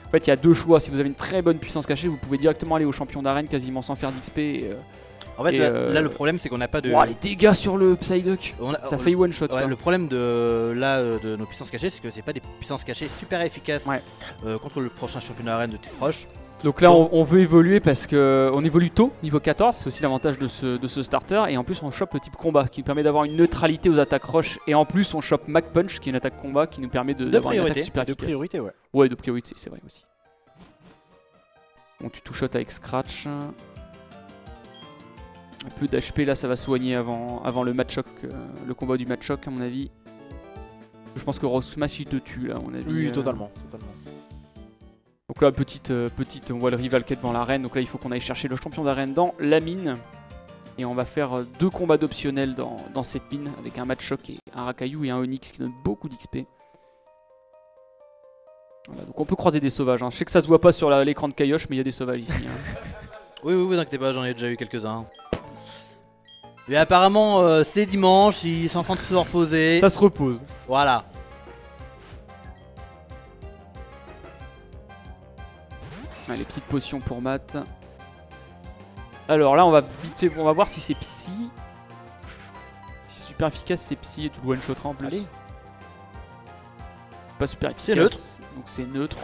S2: En fait il y a 2 choix, si vous avez une très bonne puissance cachée vous pouvez directement aller au champion d'arène quasiment sans faire d'XP.
S3: En fait là le problème c'est qu'on n'a pas de...
S2: Wow, les dégâts sur le Psyduck. T'as failli one shot.
S3: Ouais, le problème de nos puissances cachées c'est que c'est pas des puissances cachées super efficaces contre le prochain champion d'arène de tes proches.
S2: Donc là on veut évoluer parce qu'on évolue tôt, niveau 14, c'est aussi l'avantage de ce starter. Et en plus on chope le type combat qui permet d'avoir une neutralité aux attaques rush. Et en plus on chope Mac Punch qui est une attaque combat qui nous permet d'avoir une attaque super efficace.
S1: De priorité, ouais.
S2: Ouais, de priorité, c'est vrai aussi. Bon, tu two-shot avec Scratch. Un peu d'HP là, ça va soigner avant le match-choc, le combat du match-choc à mon avis. Je pense que Rock Smash il te tue là à mon avis.
S1: Oui, totalement.
S2: Donc là, petite, on voit le rival qui est devant l'arène. Donc là, il faut qu'on aille chercher le champion d'arène dans la mine. Et on va faire 2 combats d'optionnels dans cette mine avec un match-choc et un Rakayu et un Onyx qui donne beaucoup d'XP. Voilà, donc on peut croiser des sauvages. Hein. Je sais que ça se voit pas sur l'écran de Kaiosh, mais il y a des sauvages ici. Hein.
S3: Oui, vous inquiétez pas, j'en ai déjà eu quelques-uns. Mais apparemment, c'est dimanche, ils sont en train de se reposer.
S2: Ça se repose.
S3: Voilà.
S2: Ah, les petites potions pour Matt. Alors là, on va voir si c'est psy. Si c'est super efficace, c'est psy et tu le one-shotteras en plus.
S1: Allez.
S2: Pas super efficace.
S3: C'est neutre.
S2: Donc c'est neutre.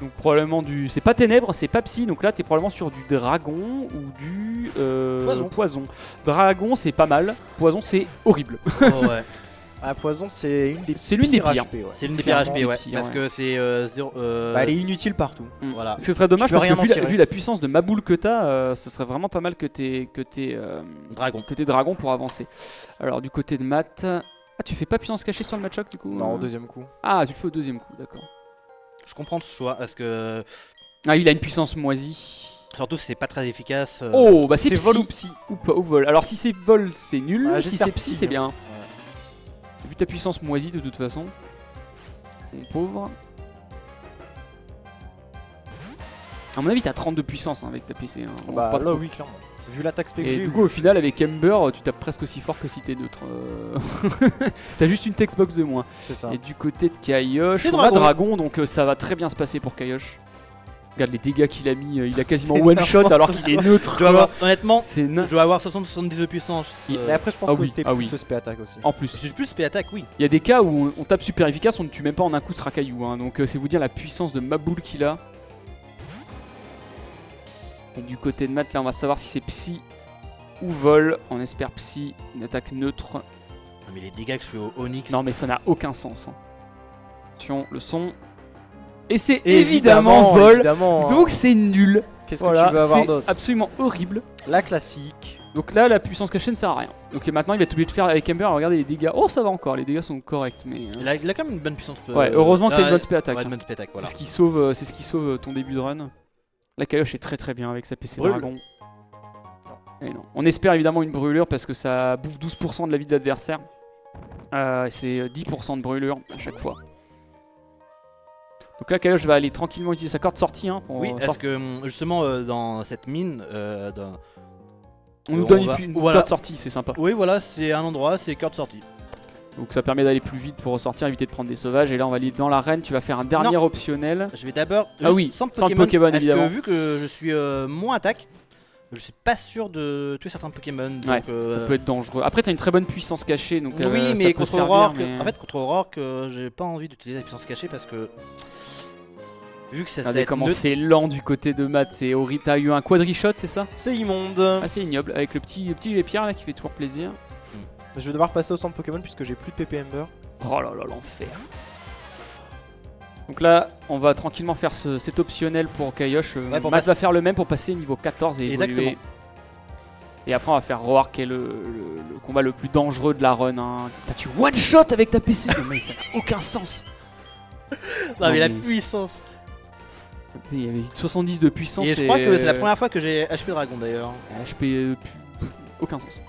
S2: Donc probablement du... C'est pas ténèbres, c'est pas psy, donc là t'es probablement sur du dragon ou du poison. Dragon c'est pas mal, poison c'est horrible.
S3: Oh, ouais.
S1: Ah, poison c'est l'une des
S2: pires.
S1: HP, ouais.
S3: C'est l'une des pires HP, ouais.
S2: pires,
S3: Parce
S2: ouais.
S3: que c'est
S1: Bah, elle est inutile partout.
S3: Voilà.
S2: Ce serait dommage
S1: Tu peux
S2: parce que
S1: rien en tirer.
S2: vu la puissance de Maboule que t'as, ce serait vraiment pas mal que t'aies dragon pour avancer. Alors du côté de Matt... Ah tu fais pas puissance cachée sur le match-up du coup?
S1: Non, au deuxième coup.
S2: Ah tu le fais au deuxième coup, d'accord.
S3: Je comprends ce choix parce que
S2: Ah il a une puissance moisie.
S3: surtout c'est pas très efficace.
S2: Oh bah c'est psy.
S1: vol ou psy?
S2: Ou pas, ou vol. Alors si c'est vol c'est nul,
S1: Ouais,
S2: si
S1: j'espère
S2: c'est psy
S1: psy,
S2: c'est
S1: hein.
S2: bien. Vu ta puissance moisie de toute façon. Mon pauvre. À mon avis t'as 32 puissance hein, avec ta PC. Hein. On
S1: Bah
S2: va pas
S1: là
S2: trop.
S1: oui, clairement. Vu l'attaque spec
S2: Et
S1: G,
S2: du coup au final avec Ember tu tapes presque aussi fort que si t'es neutre. T'as juste une textbox de moins.
S1: c'est ça.
S2: Et du côté de Kaiosh,
S3: C'est
S2: on a
S3: dragon.
S2: dragon donc ça va très bien se passer pour Kaiosh. Regarde les dégâts qu'il a mis, il a quasiment
S1: C'est
S2: one shot
S1: n'importe
S2: alors qu'il est neutre.
S3: Je dois avoir, honnêtement,
S2: C'est
S3: je dois avoir 60-70 de puissance.
S1: Mais après, je pense
S2: Ah
S1: que
S2: oui,
S1: t'es
S2: ah
S1: plus
S2: oui.
S1: SP attaque aussi.
S2: En plus.
S3: J'ai plus SP attaque, oui.
S2: Il y a des cas où on tape super efficace, on ne tue même pas en un coup ce Rakayu. Hein, donc c'est vous dire la puissance de Maboule qu'il a. Et du côté de Matt, là on va savoir si c'est psy ou vol. On espère psy, une attaque neutre.
S3: Non, mais les dégâts que je fais au Onyx.
S2: Non mais ça n'a aucun sens. Hein. Attention, le son. Et c'est évidemment vol.
S1: évidemment,
S2: Donc c'est nul.
S1: qu'est-ce
S2: Voilà,
S1: que tu veux avoir
S2: c'est
S1: d'autre?
S2: absolument horrible.
S1: La classique.
S2: Donc là, la puissance cachée ne sert à rien. Donc maintenant, il va être obligé de faire avec Ember. Regardez les dégâts. Oh, ça va encore. Les dégâts sont corrects, mais
S3: Il a quand même une bonne puissance.
S2: ouais. Heureusement qu'il y a une bonne spé attaque.
S3: Ouais,
S2: hein.
S3: une bonne spé attaque, voilà.
S2: C'est ce qui sauve ton début de run. La Kaiosh est très très bien avec sa PC
S1: Brûle.
S2: dragon. Et non. On espère évidemment une brûlure parce que ça bouffe 12% de la vie de l'adversaire. C'est 10% de brûlure à chaque fois. Donc là, Kaiosh va aller tranquillement utiliser sa corde sortie. Hein, pour
S3: Oui, parce que justement dans cette mine,
S2: on nous
S3: on
S2: donne
S3: va-
S2: une
S3: voilà.
S2: corde sortie, c'est sympa.
S3: oui, voilà, c'est un endroit, c'est carte sortie.
S2: Donc ça permet d'aller plus vite pour ressortir, éviter de prendre des sauvages. Et là, on va aller dans l'arène. Tu vas faire un dernier optionnel.
S3: Je vais d'abord.
S2: Ah
S3: juste
S2: oui,
S3: sans
S2: sans le Pokémon,
S3: parce
S2: évidemment.
S3: que vu que je suis moins attaque, je suis pas sûr de tuer certains Pokémon. Donc,
S2: Ouais, ça peut être dangereux. Après, t'as une très bonne puissance cachée, donc
S3: oui,
S2: ça
S3: mais
S2: peut
S3: contre
S2: servir,
S3: Aurore,
S2: mais-
S3: en fait, contre Aurore, j'ai pas envie d'utiliser la puissance cachée parce que vu que ça
S2: Regardez
S3: va être
S2: comment
S3: neutre-
S2: c'est lent du côté de Matt, c'est horrible. T'as eu un quadri-shot, c'est ça?
S1: C'est immonde.
S2: Assez ignoble, avec le petit G-Pierre là qui fait toujours plaisir.
S1: Je vais devoir passer au centre Pokémon puisque j'ai plus de PP Ember.
S2: Oh là là, l'enfer. Donc là, on va tranquillement faire cet optionnel pour Kaiosh.
S3: Ouais, pour
S2: Matt
S3: passer-
S2: va faire le même pour passer niveau 14 et évoluer.
S3: Exactement.
S2: Et après, on va faire Roar qui est le combat le plus dangereux de la run. Hein. Putain, tu one shot avec ta PC. Non, mais ça n'a aucun sens.
S3: Non, mais la
S2: mais-
S3: puissance.
S2: Il y avait 70 de puissance.
S3: Et je crois que c'est la première fois que j'ai HP Dragon d'ailleurs.
S2: HP, aucun sens.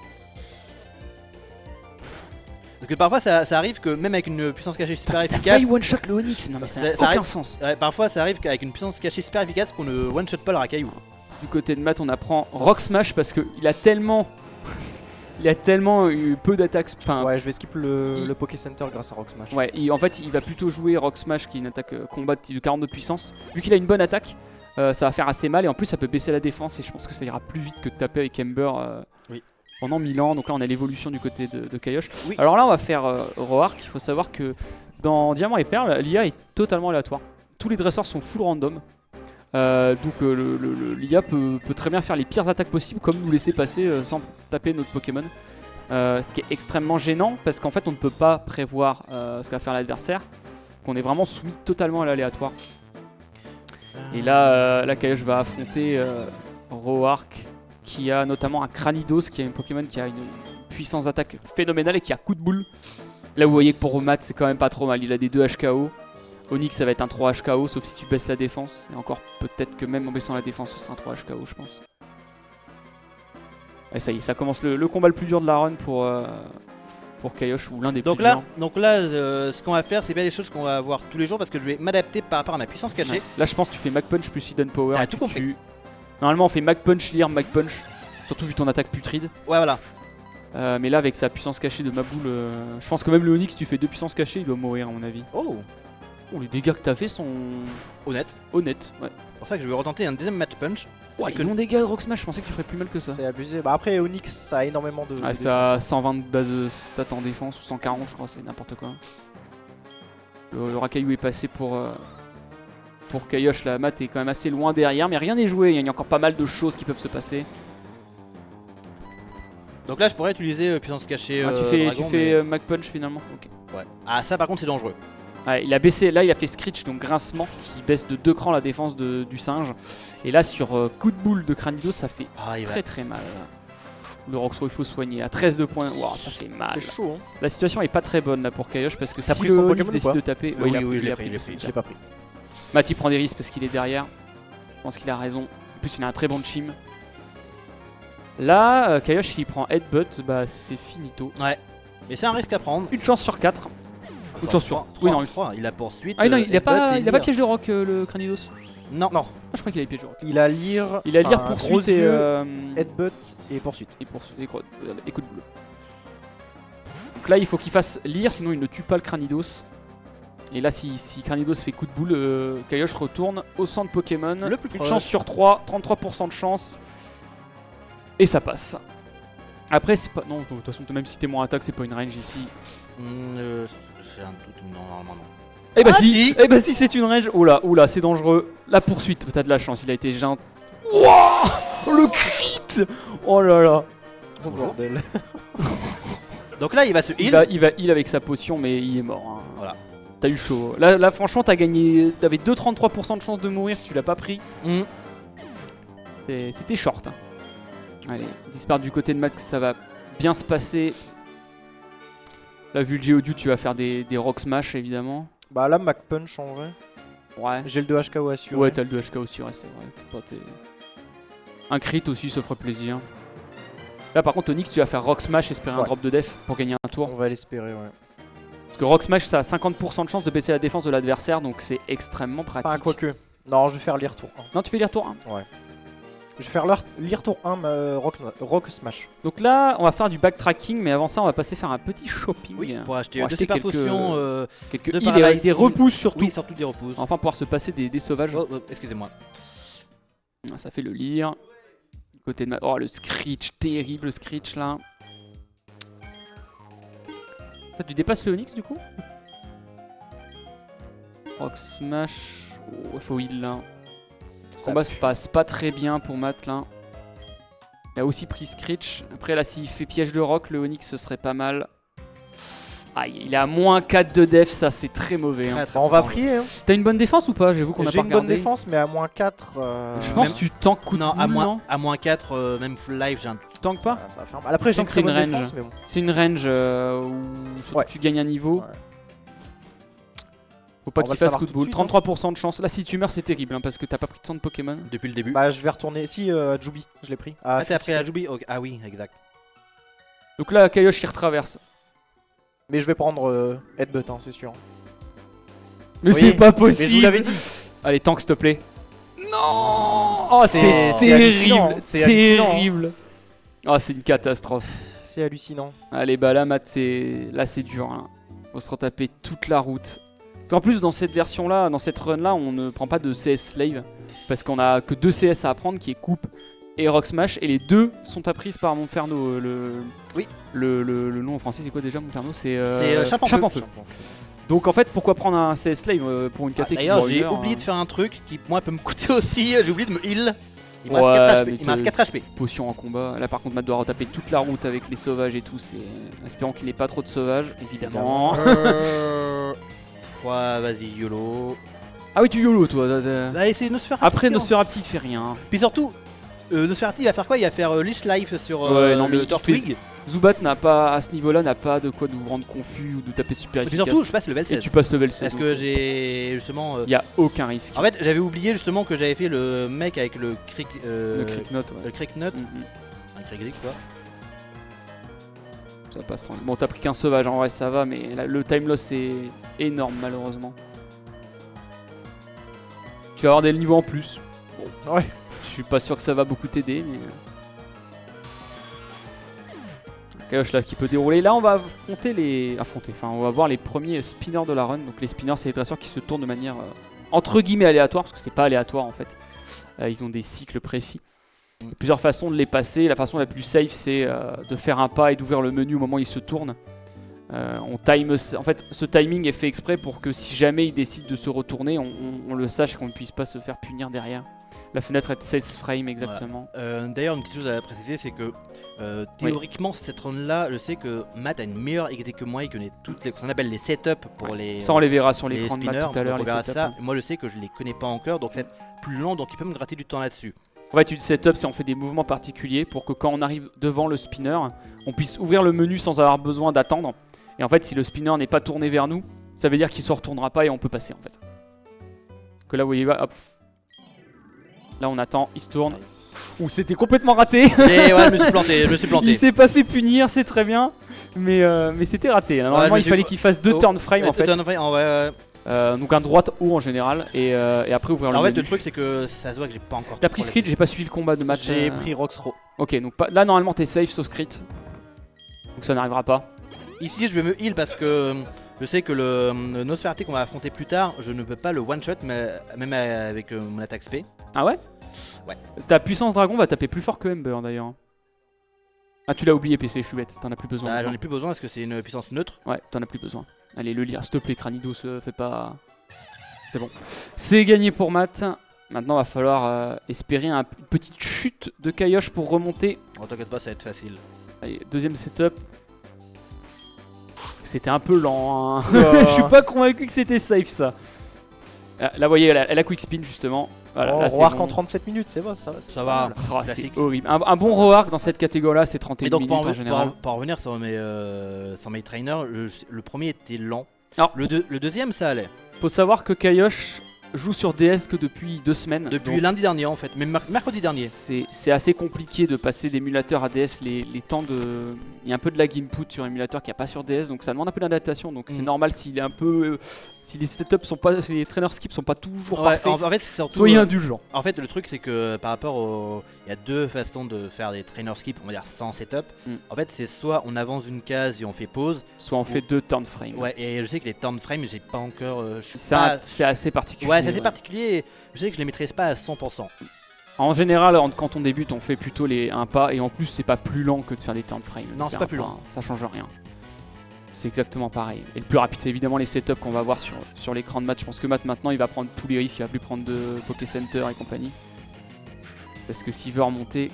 S3: Parce que parfois ça arrive que même avec une puissance cachée super
S2: Putain, t'as
S3: efficace.
S2: failli one shot le Onyx. Non, mais ça n'a
S3: Ça
S2: aucun
S3: arrive-
S2: sens.
S3: Ouais, parfois ça arrive qu'avec une puissance cachée super efficace qu'on ne one shot pas le Rakayu.
S2: Du côté de Matt, on apprend Rock Smash parce qu'il a tellement. Il a tellement eu peu d'attaques. Enfin,
S1: Ouais, je vais skip le
S2: il-
S1: Poké Center grâce à Rock Smash.
S2: ouais, en fait, il va plutôt jouer Rock Smash qui est une attaque combat de 40 de puissance. Vu qu'il a une bonne attaque, ça va faire assez mal et en plus, ça peut baisser la défense. Et je pense que ça ira plus vite que de taper avec Ember
S3: Oui.
S2: pendant 1000 ans. Donc là, on a l'évolution du côté de Kaiosh.
S3: Oui.
S2: Alors là, on va faire Roark. Il faut savoir que dans Diamant et Perle, l'IA est totalement aléatoire. Tous les dresseurs sont full random. Donc l'IA peut très bien faire les pires attaques possibles comme nous laisser passer sans taper notre Pokémon. Ce qui est extrêmement gênant parce qu'en fait on ne peut pas prévoir ce qu'a faire l'adversaire. On est vraiment soumis totalement à l'aléatoire. Et là, Kaiosh va affronter Roark qui a notamment un Cranidos qui est un Pokémon qui a une puissance d'attaque phénoménale et qui a coup de boule. Là vous voyez que pour Matt c'est quand même pas trop mal, il a des 2 HKO. Onyx ça va être un 3 HKO sauf si tu baisses la défense. Et encore peut-être que même en baissant la défense ce sera un 3 HKO je pense. Et ça y est, ça commence le combat le plus dur de la run pour Kaiosh ou l'un des
S3: Donc
S2: plus
S3: là,
S2: durs.
S3: ce qu'on va faire, c'est bien les choses qu'on va voir tous les jours parce que je vais m'adapter par rapport à ma puissance cachée.
S2: Ouais. Là je pense que tu fais Mac Punch plus Hidden Power.
S3: T'as
S2: et
S3: tout
S2: tu
S3: compris.
S2: tues. Normalement on fait Mac Punch, Lear, Mac Punch. Surtout vu ton attaque putride.
S3: Ouais, voilà.
S2: Mais là avec sa puissance cachée de Maboule, je pense que même le Onyx tu fais 2 puissances cachées, il doit mourir à mon avis.
S3: Oh,
S2: Oh, les dégâts que t'as fait sont
S3: honnête.
S2: honnêtes. Ouais.
S3: C'est pour ça que je vais retenter un deuxième match punch.
S2: Ouais,
S3: Et que-
S2: non dégâts de Rock Smash, je pensais que tu ferais plus mal que ça.
S1: C'est abusé. Bah après Onyx ça a énormément de.
S2: Ouais, ça a
S1: défense.
S2: 120 de base de stats en défense ou 140 je crois, c'est n'importe quoi. Le Rakayu est passé pour Kaiosh, la Matt est quand même assez loin derrière, mais rien n'est joué, il y a encore pas mal de choses qui peuvent se passer.
S3: Donc là, je pourrais utiliser puissance cachée.
S2: Ah, tu
S3: Dragon,
S2: fais
S3: mais-
S2: Mac Punch finalement. Ok.
S3: Ouais. Ah, ça par contre, c'est dangereux.
S2: Ouais, il a baissé, là il a fait Screech, donc grincement, qui baisse de 2 crans la défense du singe. Et là sur coup de boule de Cranidos, ça fait
S3: Ah, il va.
S2: très mal. Le Roxro il faut soigner à 13 de points, wow, ça fait mal.
S1: C'est chaud. Hein.
S2: La situation est pas très bonne là pour Kaiosh parce que
S1: T'as
S2: si
S1: pris
S2: le
S1: son
S2: Onyx
S1: Pokémon ou
S2: décide
S1: pas
S2: de taper,
S3: Oui,
S2: il a
S3: oui,
S2: pris,
S3: je
S2: il
S3: l'ai
S2: a
S3: pris,
S2: pris,
S3: je l'ai pris.
S1: Je l'ai pas pris.
S2: Matt il prend des risques parce qu'il est derrière. Je pense qu'il a raison. En plus il a un très bon chim. Là, Kaiosh il prend Headbutt, bah c'est finito.
S3: Ouais. Mais c'est un risque à prendre.
S2: Une chance sur 4. Une chance sur. Oui, non,
S3: 3. Il a poursuite.
S2: ah non, il a pas,
S3: Headbutt et
S2: il a pas
S3: Leer.
S2: piège de rock le Cranidos.
S3: Non.
S1: Non.
S2: Ah, je crois qu'il avait piège de rock.
S1: Il a lire.
S2: Il a lire
S1: enfin,
S2: poursuite
S1: gros
S2: et,
S1: yeux, Headbutt et poursuite.
S2: et et coups de boule. Donc là il faut qu'il fasse lire sinon il ne tue pas le Cranidos. Et là si Cranidos fait coup de boule, Kaiosh retourne au centre Pokémon.
S3: Le plus
S2: Une
S3: proche.
S2: chance sur 3, 33% de chance. Et ça passe. Après c'est pas. Non, de toute façon même si t'es moins attaque c'est pas une range ici.
S3: J'ai un doute. Non, normalement non.
S2: Eh bah
S3: Ah,
S2: si,
S3: si.
S2: eh bah si c'est une range. Oula, c'est dangereux. La poursuite, t'as de la chance, il a été géant. Wouah, le crit. Oh là là.
S1: Oh bordel.
S3: Donc là, il va se
S2: Il
S3: heal.
S2: va heal avec sa potion mais il est mort. Hein.
S3: Voilà.
S2: T'as eu chaud. Là franchement t'as gagné. T'avais 2,33% de chance de mourir, tu l'as pas pris.
S3: Mm.
S2: C'était short. Hein. Allez, disparaît du côté de Max, ça va bien se passer. Là vu le Geodude tu vas faire des rock smash évidemment.
S1: Bah là Mac Punch en vrai.
S2: Ouais.
S1: J'ai le 2 HKO assuré.
S2: Ouais, t'as le 2 HK aussi, ouais, c'est vrai. Un crit aussi, ça ferait plaisir. Là, par contre, Onyx, tu vas faire Rock Smash, espérer un
S1: Ouais.
S2: drop de def pour gagner un tour.
S1: On va l'espérer, ouais.
S2: Parce que Rock Smash, ça a 50% de chance de baisser la défense de l'adversaire, donc c'est extrêmement pratique.
S1: Enfin, quoique. Non, je vais faire lire tour 1.
S2: Non, tu fais lire tour 1.
S1: Je vais faire lire tour 1 Rock Smash.
S2: Donc là, on va faire du backtracking, mais avant ça, on va passer faire un petit shopping.
S3: Oui, pour acheter
S2: Pour
S3: deux
S2: acheter
S3: super
S2: quelques-
S3: potions.
S2: Quelques
S3: de
S2: heals et
S3: Paradise
S2: avec des
S3: Heal.
S2: repousses surtout.
S3: Oui, surtout des repousses.
S2: Enfin, pouvoir se passer des sauvages.
S3: Oh, excusez-moi.
S2: Ça fait le lire. Du côté de ma... Oh, le Screech, terrible Screech là. Toi, tu dépasses le Onyx du coup? Rock Smash. Oh, il faut heal là. Le combat se passe pas très bien pour Matt là. Il a aussi pris Screech. Après là, s'il fait piège de rock, le Onyx ce serait pas mal. Aïe, il est à moins 4 de def, ça c'est très mauvais. Hein.
S1: On va prier. Hein.
S2: T'as une bonne défense ou pas? J'avoue qu'on a pas
S1: J'ai une
S2: regardé.
S1: bonne défense, mais à moins 4.
S2: Je pense que tu tankes coup de
S3: Non,
S2: boule, non
S3: à moins 4, même full life, j'ai un.
S2: Tu tankes pas?
S1: Ça va faire mal. Après,
S2: Je
S1: j'ai
S2: sens
S1: une
S2: que c'est
S1: très
S2: une
S1: bonne
S2: range.
S1: défense, mais bon.
S2: C'est une range où
S1: Ouais.
S2: tu gagnes un niveau.
S1: Ouais.
S2: Faut pas
S1: On va
S2: qu'il
S1: le
S2: fasse
S1: savoir
S2: coup de
S1: tout de
S2: boule.
S1: suite,
S2: 33% de chance. Là, si tu meurs, c'est terrible hein, parce que t'as pas pris de sang de Pokémon.
S3: Depuis le début.
S1: Bah, je vais retourner. Si, Jubi, je l'ai pris.
S3: Ah, t'as pris à Jubi? Ok. Ah oui, exact.
S2: Donc là, Kaiosh qui retraverse.
S1: Mais je vais prendre Headbutt, hein, c'est sûr.
S2: Mais
S1: Oui,
S2: c'est pas
S1: Mais je vous
S2: possible.
S1: l'avais dit.
S2: Allez, tank s'il te plaît. Non. Oh,
S1: C'est
S2: c'est
S1: hallucinant,
S2: terrible.
S1: c'est hallucinant, hein.
S2: Terrible. Oh, c'est une catastrophe.
S1: C'est hallucinant.
S2: Allez, bah là, Matt, là, c'est dur. Hein. Faut se retaper toute la route. En plus, dans cette version-là, dans cette run-là, on ne prend pas de CS Slave. Parce qu'on a que 2 CS à apprendre, qui est Coupe et Rock Smash. Et les deux sont apprises par Monferno.
S3: Oui.
S2: Le nom en français, c'est quoi déjà, Monferno? C'est
S3: Chape en
S2: Chape
S3: feu.
S2: en feu. Donc en fait, pourquoi prendre un CS Slave pour une KT qui
S3: D'ailleurs,
S2: dure une
S3: j'ai
S2: heure,
S3: oublié
S2: hein.
S3: de faire un truc qui, moi, peut me coûter aussi. J'ai oublié de me heal. Il me
S2: Ouais,
S3: reste 4
S2: mais
S3: HP. Il me reste 4 HP.
S2: Potion en combat. Là, par contre, Matt doit retaper toute la route avec les sauvages et tout. C'est espérons qu'il n'ait pas trop de sauvages, évidemment.
S3: Ouais, vas-y, YOLO.
S2: Ah oui, tu YOLO, toi.
S3: Bah, essaye de se faire
S2: Après, Nosferatu, il fait rien.
S3: Puis surtout, Nosferatu, il va faire quoi? Il va faire Leash Life sur
S2: Ouais, non, mais
S3: le
S2: il
S3: Tortwig.
S2: Zubat n'a pas, à ce niveau-là, n'a pas de quoi nous rendre confus ou de taper super
S3: Et puis
S2: efficace.
S3: surtout, je passe level
S2: Et
S3: 16.
S2: tu passes level 16.
S3: Parce que j'ai justement.
S2: Il n'y a aucun risque.
S3: En fait, j'avais oublié justement que j'avais fait le mec avec le cric.
S2: Le cric note, ouais.
S3: Le cric nut.
S2: Mhm.
S3: Un cric gric, quoi.
S2: Ça passe tranquille. Bon, t'as pris qu'un sauvage, en vrai, ça va, mais là, le time loss est énorme, malheureusement. Tu vas avoir des niveaux en plus. Bon,
S1: Ouais.
S2: je suis pas sûr que ça va beaucoup t'aider, mais. Kaiosh là qui peut dérouler. Là, on va enfin, on va voir les premiers spinners de la run. Donc, les spinners, c'est les dresseurs qui se tournent de manière entre guillemets aléatoire, parce que c'est pas aléatoire en fait. Ils ont des cycles précis. Il y a plusieurs façons de les passer. La façon la plus safe, c'est de faire un pas et d'ouvrir le menu au moment où ils se tournent. En fait, ce timing est fait exprès pour que si jamais il décide de se retourner, on le sache, qu'on ne puisse pas se faire punir derrière. La fenêtre est de 16 frames exactement.
S3: D'ailleurs, une petite chose à préciser, c'est que théoriquement, cette run-là, je sais que Matt a une meilleure exé que moi et connaît toutes les, ce qu'on appelle les setups pour les.
S2: Ça, on les verra sur
S3: les
S2: l'écran de
S3: spinners,
S2: Matt tout à l'heure.
S3: donc
S2: Les
S3: on verra
S2: setups,
S3: ça.
S2: hein.
S3: Moi, je sais que je les connais pas encore, donc c'est plus lent, donc il peut me gratter du temps là-dessus.
S2: En fait, une setup, c'est on fait des mouvements particuliers pour que quand on arrive devant le spinner, on puisse ouvrir le menu sans avoir besoin d'attendre. Et en fait, si le spinner n'est pas tourné vers nous, ça veut dire qu'il se retournera pas et on peut passer en fait. Que là, vous voyez, hop. Là, on attend, il se tourne. Ouh, c'était complètement raté.
S3: Et ouais, je me suis planté, je me suis planté.
S2: Il s'est pas fait punir, c'est très bien. Mais c'était raté. Normalement,
S3: je me
S2: il
S3: suis-
S2: fallait qu'il fasse 2 turn frames en fait. Donc un droite haut en général. Et après, ouvrir
S3: Alors, en
S2: le
S3: fait,
S2: menu.
S3: le truc, c'est que ça se voit que j'ai pas encore.
S2: T'as pris Scrit, j'ai pas suivi le combat de match.
S1: J'ai pris Roxro.
S2: Ok, donc là, normalement, t'es safe sauf Scrit. Donc ça n'arrivera pas.
S3: Ici, je vais me heal parce que je sais que le Nosferatu qu'on va affronter plus tard, je ne peux pas le one-shot, même avec mon attaque SP.
S2: Ah ouais?
S3: Ouais.
S2: Ta puissance dragon va taper plus fort que Ember d'ailleurs. Ah, tu l'as oublié, PC, je suis bête, t'en as plus besoin.
S3: Ah,
S2: maintenant.
S3: j'en ai plus besoin parce que c'est une puissance neutre.
S2: Ouais, t'en as plus besoin. Allez, le lire, s'il te plaît, Cranidos, fais pas. C'est bon. C'est gagné pour Matt. Maintenant, va falloir espérer une petite chute de Kaiosh pour remonter.
S3: Oh, t'inquiète pas, ça va être facile.
S2: Allez, deuxième setup. C'était un peu lent. Hein.
S1: Oula.
S2: Je suis pas convaincu que c'était safe ça. Là, vous voyez, elle a quick spin justement. Voilà, là, c'est
S1: Roark
S2: bon.
S1: en 37 minutes, c'est bon, ça va.
S3: Ça va.
S2: Oh, c'est
S3: Classique.
S2: horrible. Un bon Roark dans cette catégorie-là, c'est 31
S3: Et donc,
S2: minutes en général.
S3: pour en revenir sur mes trainers, le premier était lent.
S2: Alors,
S3: Le deuxième, ça allait.
S2: faut savoir que Kaiosh joue sur DS que depuis 2 semaines.
S3: Depuis
S2: donc
S3: lundi dernier, en fait, même mercredi dernier.
S2: C'est assez compliqué de passer d'émulateur à DS. Les temps de. Il y a un peu de lag input sur émulateur qu'il n'y a pas sur DS, donc ça demande un peu d'adaptation. Donc c'est normal s'il est un peu. Si les setups sont pas. Si les trainer skips sont pas toujours
S3: Ouais,
S2: parfaits.
S3: en fait, c'est surtout.
S2: Soyez indulgents.
S3: En fait, le truc, c'est que par rapport au. Il y a deux façons de faire des trainer skips, on va dire sans setup. En fait, c'est soit on avance une case et on fait pause.
S2: Soit on fait 2 turn frames.
S3: Ouais, et je sais que les turn frames, j'ai pas encore.
S2: C'est assez particulier.
S3: Ouais, c'est assez particulier. Et je sais que je les maîtrise pas à 100%.
S2: En général, quand on débute, on fait plutôt un pas. Et en plus, c'est pas plus lent que de faire des turn frames.
S3: Non,
S2: De
S3: c'est
S2: faire
S3: pas
S2: un
S3: plus
S2: pas,
S3: lent.
S2: Ça change rien. C'est exactement pareil. Et le plus rapide, c'est évidemment les setups qu'on va voir sur l'écran de match. Je pense que Matt, maintenant, il va prendre tous les risques. Il va plus prendre de Poké Center et compagnie. Parce que s'il veut remonter,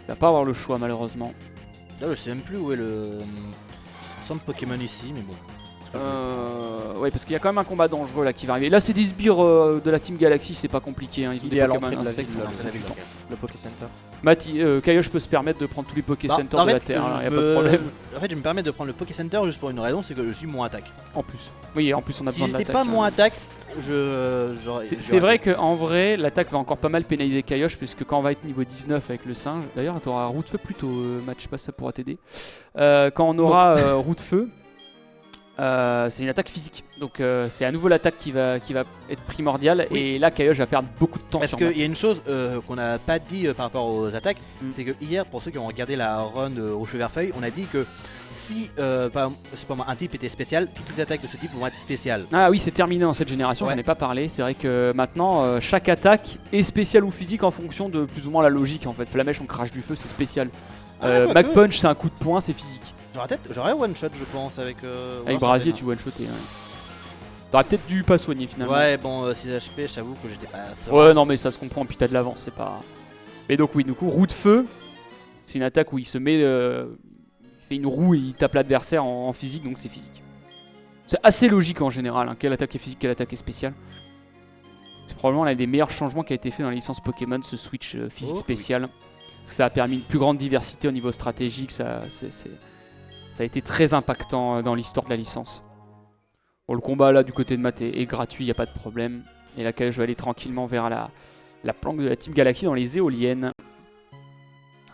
S2: il va pas avoir le choix, malheureusement.
S3: Là, je sais même plus où est le. sans Pokémon ici, mais bon.
S2: Ouais, parce qu'il y a quand même un combat dangereux là qui va arriver. Là, c'est des sbires de la Team Galaxy, c'est pas compliqué. Hein. Ils ont
S1: Il
S2: des
S1: est à
S2: Pokémon
S1: l'entrée de la
S2: insectes,
S1: ville,
S2: on a
S1: là,
S2: tout le temps.
S1: le Poké Center.
S2: Matt, Kaiosh peut se permettre de prendre tous les Poké Centers
S3: en
S2: de la
S3: fait,
S2: Terre, il y a
S3: je
S2: pas de problème.
S3: En fait, je me permets de prendre le Poké Center juste pour une raison, c'est que je suis moins attaque.
S2: En plus. Oui, en plus, on a
S3: Si
S2: besoin de
S3: j'étais
S2: l'attaque.
S3: pas moins
S2: hein.
S3: attaque,
S2: C'est vrai qu'en vrai, l'attaque va encore pas mal pénaliser Kaiosh, puisque quand on va être niveau 19 avec le singe, d'ailleurs, tu auras roue de feu plutôt, Matt, je sais pas si ça pourra t'aider. Quand on aura roue de feu, c'est une attaque physique. Donc c'est à nouveau l'attaque qui va être primordiale.
S3: Oui.
S2: Et là, Kaiosh va perdre beaucoup de temps
S3: Parce
S2: sur
S3: qu'il
S2: Matt.
S3: y a une chose qu'on n'a pas dit par rapport aux attaques,
S2: Mm.
S3: c'est que hier, pour ceux qui ont regardé la run au cheveu vert feuille, on a dit que si un type était spécial, toutes les attaques de ce type vont être spéciales.
S2: Ah oui, c'est terminé dans cette génération,
S3: Ouais.
S2: j'en ai pas parlé. C'est vrai que maintenant, chaque attaque est spéciale ou physique en fonction de plus ou moins la logique en fait. Flamèche, on crache du feu, c'est spécial.
S3: quoique.
S2: Mac Punch, c'est un coup de poing, c'est physique.
S3: J'aurais one shot, je pense, avec.
S2: Avec Brasier, tu one-shoté. Ouais. T'aurais peut-être dû pas soigner finalement.
S3: Ouais, bon, 6 HP, j'avoue que j'étais pas.
S2: Ouais, non, mais ça se comprend, puis t'as de l'avance, c'est pas. Mais donc, oui, du coup, roue de feu, c'est une attaque où il se met. Il fait une roue et il tape l'adversaire en physique, donc c'est physique. C'est assez logique en général, hein, quelle attaque est physique, quelle attaque est spéciale. C'est probablement l'un des meilleurs changements qui a été fait dans la licence Pokémon, ce switch physique
S3: Oh,
S2: spécial. Ça a permis une plus grande diversité au niveau stratégique, ça a été très impactant dans l'histoire de la licence. Bon, le combat là du côté de Matt est gratuit, il n'y a pas de problème. Et là, je vais aller tranquillement vers la planque de la Team Galaxy dans les éoliennes.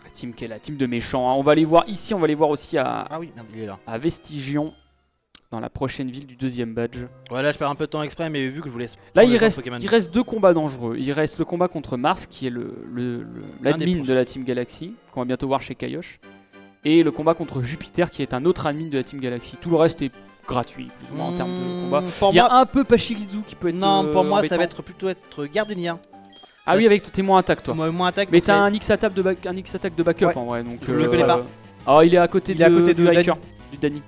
S2: La team qui est la team de méchants. Hein. On va les voir ici, on va les voir aussi
S3: Ah oui, merde, il est là.
S2: à Vestigion, dans la prochaine ville du deuxième badge.
S3: Ouais, là je perds un peu de temps exprès, mais vu que je voulais.
S2: Là,
S3: prendre
S2: il
S3: le
S2: reste,
S3: Pokémon.
S2: il reste deux combats dangereux. Il reste le combat contre Mars, qui est l'admin
S3: prochains.
S2: de la Team Galaxy, qu'on va bientôt voir chez Kaiosh. Et le combat contre Jupiter, qui est un autre admin de la Team Galaxy. Tout le reste est gratuit, plus ou moins en termes de combat.
S3: Pour
S2: Il y a
S3: moi,
S2: un peu Pachirizu qui peut être.
S3: non, pour moi ça
S2: embêtant.
S3: va être plutôt être Gardenia.
S2: Ah oui, avec tes moins attaque, toi.
S3: Moins attaque.
S2: Mais
S3: donc
S2: t'as
S3: c'est-
S2: un X-attaque de backup
S1: Ouais.
S2: en vrai. Donc,
S3: Je le connais pas.
S2: Ah, il est à côté
S1: Il est à côté de
S2: du hiker,
S1: Dany.
S2: du Dany.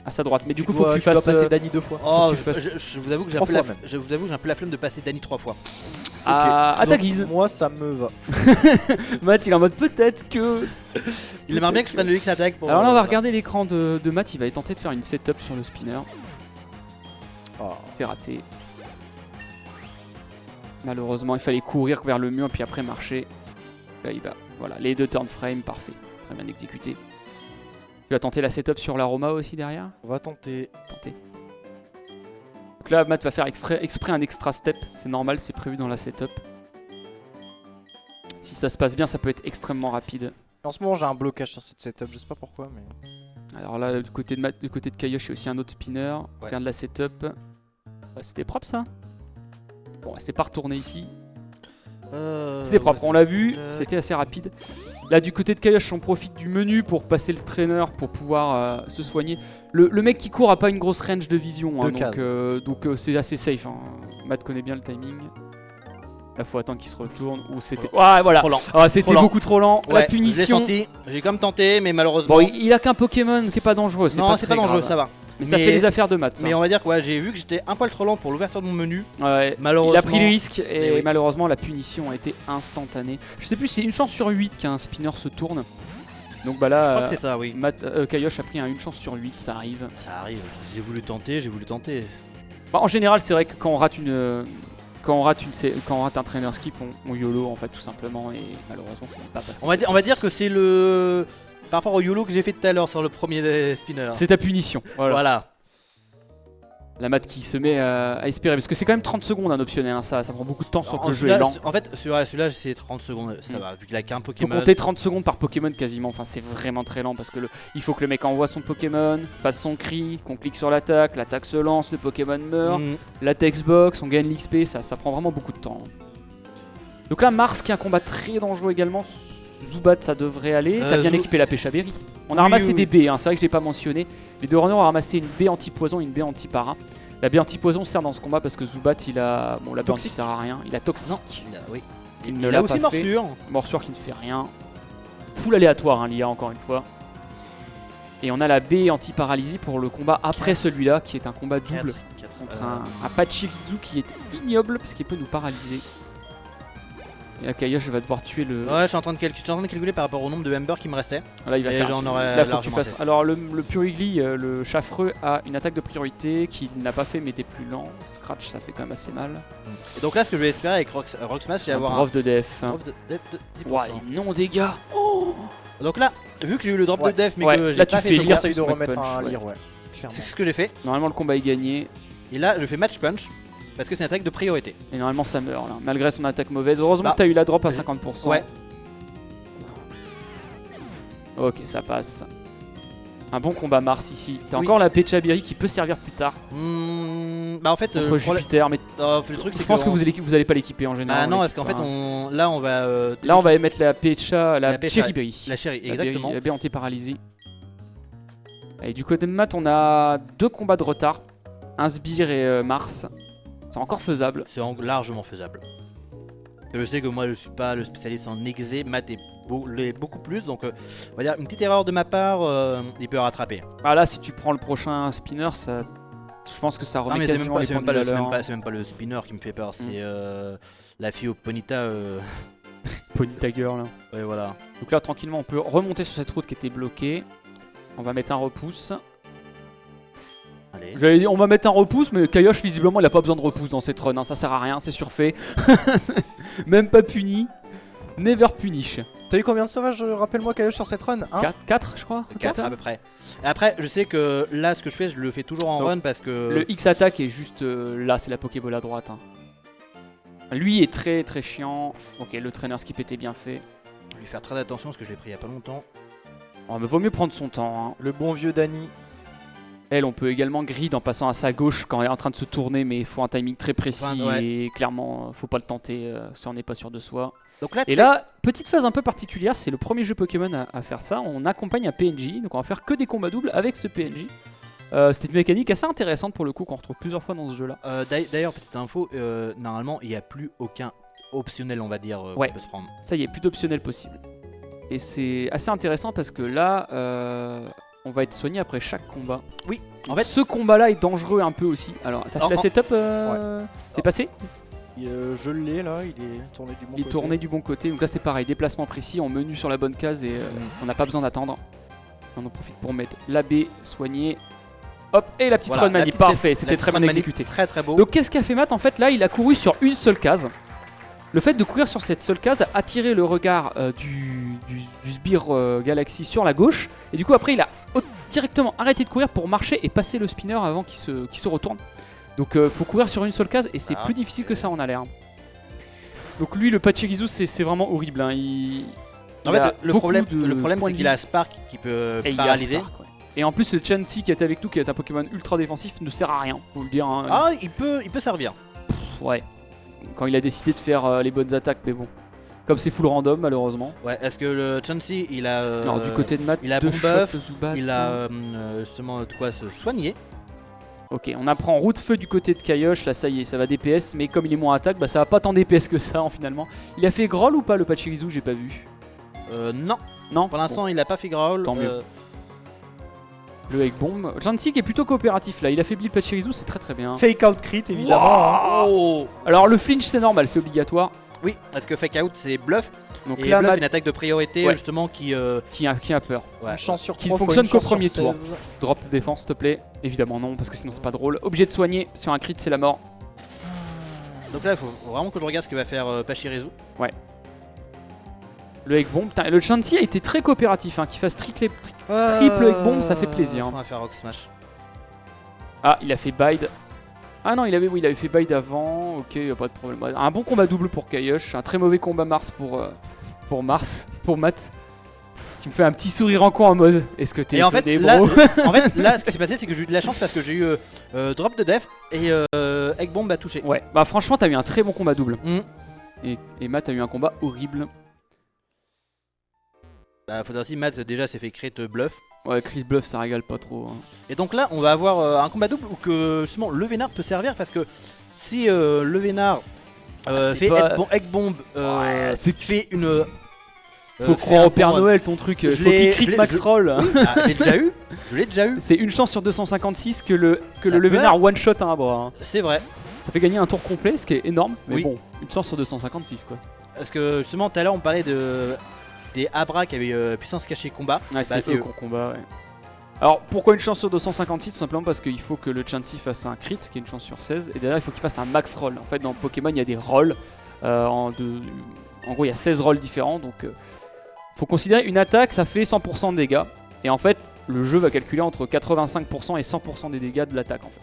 S2: À sa droite. Mais du coup,
S1: Tu
S2: faut
S1: dois-
S2: que tu
S1: tu dois
S2: fasses.
S1: passer Dany 2 fois.
S3: Oh,
S2: Faut que tu fasses-
S3: je vous avoue que j'ai un
S1: Trois
S3: peu la
S1: fois même.
S3: je vous avoue que j'ai un peu la flemme de passer Dany 3 fois.
S2: à ta
S1: Donc,
S2: guise.
S1: Moi, ça me va.
S2: Matt, il est en mode peut-être que.
S3: Il aimerait bien que je prenne le X attaque pour.
S2: Alors là, on va regarder l'écran de Matt. Il va tenter de faire une setup sur le spinner.
S1: Oh.
S2: C'est raté. Malheureusement, il fallait courir vers le mur puis après marcher. Là, il va. Voilà, les deux turn frame, parfait. Très bien exécuté. Tu vas tenter la setup sur l'aroma aussi derrière.
S1: On va tenter.
S2: Tenter. Donc là, Matt va faire exprès un extra step. C'est normal, c'est prévu dans la setup. Si ça se passe bien, ça peut être extrêmement rapide.
S1: En ce moment, j'ai un blocage sur cette setup. Je sais pas pourquoi, mais.
S2: Alors là, du côté de Matt, du côté de Kaiosh, il y a aussi un autre spinner.
S3: Ouais.
S2: Regarde la setup. C'était propre ça. Bon, c'est pas retourné ici. C'était propre, on l'a vu, c'était assez rapide. Là, du côté de Kaiosh, on profite du menu pour passer le trainer pour pouvoir se soigner. Le mec qui court a pas une grosse range de vision, hein,
S1: Deux cases.
S2: donc c'est assez safe. Hein. Matt connaît bien le timing. Là, faut attendre qu'il se retourne. Ou c'était. Ah, voilà.
S3: Trop lent.
S2: Ah, c'était
S3: Trop lent.
S2: beaucoup trop lent. La
S3: Ouais, je l'ai
S2: punition.
S3: senti. J'ai quand même tenté, mais malheureusement.
S2: Bon, il a qu'un Pokémon qui est pas dangereux.
S3: non, c'est pas
S2: très
S3: dangereux,
S2: grave.
S3: ça va.
S2: Mais ça
S3: Mais-
S2: fait les affaires de Matt. ça.
S3: Mais on va dire que ouais, j'ai vu que j'étais un poil trop lent pour l'ouverture de mon menu.
S2: Ouais,
S3: Malheureusement.
S2: il a pris le risque et
S3: Mais oui.
S2: malheureusement la punition a été instantanée. Je sais plus, c'est une chance sur 8 qu'un spinner se tourne. Donc bah
S3: Je crois
S2: là,
S3: que c'est ça, oui.
S2: Kaiosh a pris une chance sur 8, ça arrive.
S3: Ça arrive. J'ai voulu tenter, j'ai voulu tenter.
S2: Bah, en général, c'est vrai que quand on rate un trainer skip, on YOLO en fait tout simplement et malheureusement ça n'est pas passé.
S3: On va dire que c'est le. Par rapport au YOLO que j'ai fait tout à l'heure sur le premier spinner.
S2: C'est ta punition. Voilà.
S3: Voilà.
S2: La mat qui se met à espérer parce que c'est quand même 30 secondes un optionnel, hein, ça prend beaucoup de temps sans que le jeu est
S3: Celui-là,
S2: lent.
S3: en fait, celui-là, c'est 30 secondes, ça
S2: Mm.
S3: va, vu qu'il a qu'un
S2: Faut
S3: Pokémon.
S2: compter 30 secondes par Pokémon quasiment, enfin c'est vraiment très lent parce que il faut que le mec envoie son Pokémon, fasse son cri, qu'on clique sur l'attaque se lance, le Pokémon meurt,
S3: Mm.
S2: la textbox, on gagne l'XP, ça prend vraiment beaucoup de temps. Donc là Mars qui est un combat très dangereux également, Zubat ça devrait aller, t'as bien équipé la pêche à berry. On a
S3: Oui,
S2: ramassé
S3: oui,
S2: des
S3: oui.
S2: baies, hein, c'est vrai que je l'ai pas mentionné, les deux runners ont ramassé une baie anti-poison et une baie anti-para. La baie anti-poison sert dans ce combat parce que Zubat il a... Bon la baie anti
S1: Toxique.
S2: sert à rien, il a toxique.
S3: Non, oui.
S2: Il
S3: Il
S2: ne
S3: a
S2: l'a
S3: aussi
S2: pas fait.
S3: morsure.
S2: Morsure qui ne fait rien. Full aléatoire, hein, l'IA encore une fois. Et on a la baie anti-paralysie pour le combat après celui-là, qui est un combat double contre un Pachirisu qui est ignoble parce qu'il peut nous paralyser. Et là, Kayosh va devoir tuer le.
S3: Ouais, je suis en train de calculer par rapport au nombre de Ember qui me restait.
S2: Là, il va
S3: Et
S2: faire.
S3: j'en aurais
S2: Là, faut que tu
S3: largement
S2: fasses.
S3: assez.
S2: Alors, le Purigly, le Chaffreux, a une attaque de priorité qu'il n'a pas fait, mais des plus lents. Scratch, ça fait quand même assez mal.
S3: Et donc là, ce que je vais espérer avec Rock Smash, c'est
S2: Un
S3: avoir
S2: drop de def.
S3: un drop de 10%.
S2: Ouais, non, dégâts.
S3: Donc là, vu que j'ai eu le drop
S1: Ouais.
S3: de def, mais
S2: Ouais,
S3: que j'ai
S2: là,
S3: pas
S2: tu
S3: fait
S2: fais
S3: de
S2: lire.
S3: combat,
S1: Conseil de
S2: Punch,
S1: remettre un
S2: ouais.
S1: lire, ouais. Clairement.
S3: c'est ce que j'ai fait.
S2: Normalement, le combat est gagné.
S3: Et là, je fais match punch parce que c'est une attaque de priorité.
S2: Et normalement, ça meurt là. Malgré son attaque mauvaise. Heureusement
S3: Bah,
S2: que t'as eu la drop à 50%.
S3: Ouais.
S2: Ok, ça passe. Un bon combat Mars ici. T'as
S3: Oui.
S2: encore la Pechabiri qui peut servir plus tard
S3: Bah en fait,
S2: contre
S3: le problème-
S2: Jupiter, mais
S3: le truc c'est
S2: je pense que
S3: on-
S2: vous allez pas l'équiper en général.
S3: Bah non,
S2: on
S3: parce qu'en fait,
S2: l'équipe pas.
S3: là on va.
S2: Là, on va mettre la Pecha, la
S3: La Pecha,
S2: Cherryberry.
S3: La chérie,
S2: La
S3: exactement.
S2: La baie anti-paralysée. Et du côté de Matt, on a 2 combats de retard. Un Sbire et Mars. C'est encore faisable.
S3: C'est largement faisable. Je sais que moi je suis pas le spécialiste en exé, Matt est beaucoup plus, donc on va dire une petite erreur de ma part, il peut rattraper.
S2: Ah là, si tu prends le prochain spinner, ça, je pense que ça
S3: Non
S2: remet
S3: mais c'est
S2: quasiment les points de valeur.
S3: c'est même pas le spinner qui me fait peur, c'est la fille au Ponita.
S2: Pony Tiger là.
S3: Ouais voilà.
S2: Donc là, tranquillement, on peut remonter sur cette route qui était bloquée. On va mettre un repousse.
S3: Allez.
S2: J'allais dire, on va mettre un repousse, mais Kayosh, visiblement, il a pas besoin de repousse dans cette run. Hein. Ça sert à rien, c'est surfait. Même pas puni. Never punish.
S1: T'as eu combien de sauvages, rappelle-moi, Kayosh, sur cette run
S2: 4, je crois.
S3: 4 à peu près. Et après, je sais que là, ce que je fais, je le fais toujours en
S2: Donc,
S3: run parce que.
S2: Le X attaque est juste là, c'est la Pokéball à droite. Hein. Lui est très très chiant. Ok, le trainer skip était bien fait.
S3: Je vais lui faire très attention parce que je l'ai pris il y a pas longtemps.
S2: Oh, mais vaut mieux prendre son temps. Hein.
S1: Le bon vieux Danny.
S2: Elle, on peut également grid en passant à sa gauche quand elle est en train de se tourner, mais il faut un timing très précis
S3: Enfin, ouais.
S2: et clairement, faut pas le tenter si on n'est pas sûr de soi.
S3: Donc là,
S2: Et là, petite phase un peu particulière, c'est le premier jeu Pokémon à faire ça. On accompagne un PNJ, donc on va faire que des combats doubles avec ce PNJ. C'était une mécanique assez intéressante pour le coup qu'on retrouve plusieurs fois dans ce jeu-là.
S3: d'ailleurs, petite info, normalement, il n'y a plus aucun optionnel, on va dire,
S2: Ouais.
S3: qu'on peut se prendre.
S2: Ça y est, plus d'optionnel possible. Et c'est assez intéressant parce que là, on va être soigné après chaque combat.
S3: Oui, en
S2: Donc
S3: fait,
S2: ce combat-là est dangereux un peu aussi. Alors, t'as fait la setup C'est passé
S1: Je l'ai là, il est tourné du bon
S2: Il est
S1: côté.
S2: tourné du bon côté. Donc là, c'est pareil, déplacement précis, en menu sur la bonne case et on n'a pas besoin d'attendre. On en profite pour mettre l'AB soigné. Hop, et la petite
S3: voilà,
S2: run manie,
S3: la
S2: parfait,
S3: la
S2: c'était
S3: petite
S2: très bien
S3: run manie,
S2: exécuté.
S3: Très très beau.
S2: Donc qu'est-ce qu'a fait Matt en fait là? Il a couru sur une seule case. Le fait de courir sur cette seule case a attiré le regard du Sbire Galaxy sur la gauche. Et du coup après il a directement arrêté de courir pour marcher et passer le spinner avant qu'il se retourne. Donc faut courir sur une seule case et c'est
S3: Voilà.
S2: plus difficile que ça en a l'air. Donc lui le Pachirisu c'est vraiment horrible. Hein.
S3: En
S2: il a
S3: fait, le
S2: beaucoup
S3: problème,
S2: de
S3: c'est
S2: points de
S3: qu'il a Spark qui peut
S2: et il y a
S3: paralyser.
S2: Spark, ouais. Et en plus le Chansey qui est avec nous, qui est un Pokémon ultra défensif, ne sert à rien, faut le dire. Hein.
S3: Ah, il peut servir.
S2: Ouais. Quand il a décidé de faire les bonnes attaques, mais bon. Comme c'est full random, malheureusement.
S3: Ouais, est-ce que le Chansey, il a.
S2: Alors, du côté de Matt,
S3: il a
S2: deux
S3: bon
S2: shots
S3: buff,
S2: de Zubat.
S3: il a justement de quoi se soigner.
S2: Ok, on apprend route feu du côté de Kayosh. Là, ça y est, ça va DPS. Mais comme il est moins attaque, bah ça va pas tant DPS que ça, finalement. Il a fait Groll ou pas le Pachirisu? J'ai pas vu.
S3: Non,
S2: Non.
S3: pour l'instant, il a pas fait Growl.
S2: Tant mieux. Le Egg Bomb. Chansey qui est plutôt coopératif là. Il affaiblit le Pachirisu, c'est très très bien.
S1: Fake out crit évidemment. hein.
S3: Oh
S2: Alors, le flinch, c'est normal, c'est obligatoire.
S3: Oui, parce que Fake Out, c'est Bluff.
S2: Donc
S3: Et
S2: là,
S3: Bluff,
S2: Matt
S3: une attaque de priorité,
S2: Ouais.
S3: justement, qui.
S2: qui a peur.
S3: Ouais.
S1: Une chance sur
S2: Qui
S1: 3
S2: fonctionne qu'au premier tour. Drop défense, s'il te plaît. Évidemment non, parce que sinon c'est pas drôle. Obligé de soigner, sur un crit c'est la mort.
S3: Donc là, il faut vraiment que je regarde ce que va faire Pachirisu.
S2: Le Egg Bomb, putain, le Chansey a été très coopératif, hein, qu'il fasse triple Egg Bomb, ça fait plaisir.
S3: On va faire Rock Smash.
S2: Ah, il a fait Bide. Ah non, il avait fait Bide avant, ok, pas de problème. Un bon combat double pour Kayosh, un très mauvais combat Mars pour Matt. Qui me fait un petit sourire en coin en mode est-ce que t'es
S3: Et en fait,
S2: étonné,
S3: là,
S2: bro
S3: ce qui s'est passé, c'est que j'ai eu de la chance parce que j'ai eu Drop de Def et Egg Bomb a touché.
S2: Ouais, bah franchement, t'as eu un très bon combat double.
S3: Mm.
S2: Et Matt a eu un combat horrible.
S3: Bah, faudra aussi, Matt déjà s'est fait crit Bluff.
S2: Ouais, Crit Bluff, ça régale pas trop. Hein.
S3: Et donc là, on va avoir un combat double où que justement le Vénard peut servir parce que si le Vénard
S2: c'est
S3: fait
S2: pas-
S3: Egg Bomb, fait une.
S2: Faut
S3: fait
S2: croire
S3: un
S2: au Père
S3: bon-
S2: Noël ton truc,
S3: Je
S2: faut
S3: l'ai-
S2: qu'il
S3: je
S2: crit
S3: l'ai-
S2: Max
S3: je-
S2: Roll.
S3: Ah, je l'ai déjà eu. Je l'ai déjà eu.
S2: C'est une chance sur 256 que le
S3: Ça
S2: Levénard one shot à un bras. Hein.
S3: C'est vrai.
S2: Ça fait gagner un tour complet, ce qui est énorme. Mais
S3: Oui.
S2: bon, une chance sur 256 quoi.
S3: Parce que justement tout à l'heure on parlait des Abra qui avaient puissance cachée combat.
S2: Ouais, c'est
S3: c'est
S2: eux
S3: eux.
S2: qu'on combat, ouais. Alors pourquoi une chance sur 256? Tout simplement parce qu'il faut que le Chansey fasse un crit, qui est une chance sur 16, et derrière il faut qu'il fasse un max roll. En fait dans Pokémon il y a des rolls, en gros il y a 16 rolls différents, donc faut considérer une attaque ça fait 100% de dégâts, et en fait le jeu va calculer entre 85% et 100% des dégâts de l'attaque en fait.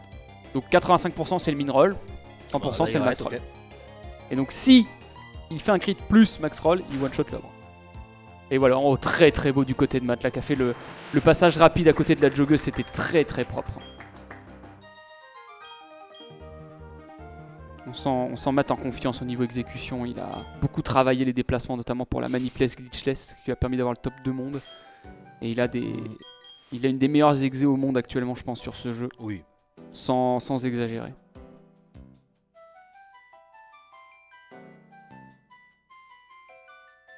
S2: Donc 85% c'est le min roll, 100% c'est le max roll.
S3: Ok.
S2: Et donc si il fait un crit plus max roll, il one shot l'œuvre. Et voilà, en haut, très très beau du côté de Matt là, qui a fait le passage rapide à côté de la joggeuse, c'était très très propre. On sent Matt en confiance au niveau exécution, il a beaucoup travaillé les déplacements, notamment pour la manipless glitchless, ce qui lui a permis d'avoir le top 2 monde. Et il a une des meilleures exés au monde actuellement, je pense, sur ce jeu,
S3: Oui.
S2: sans exagérer.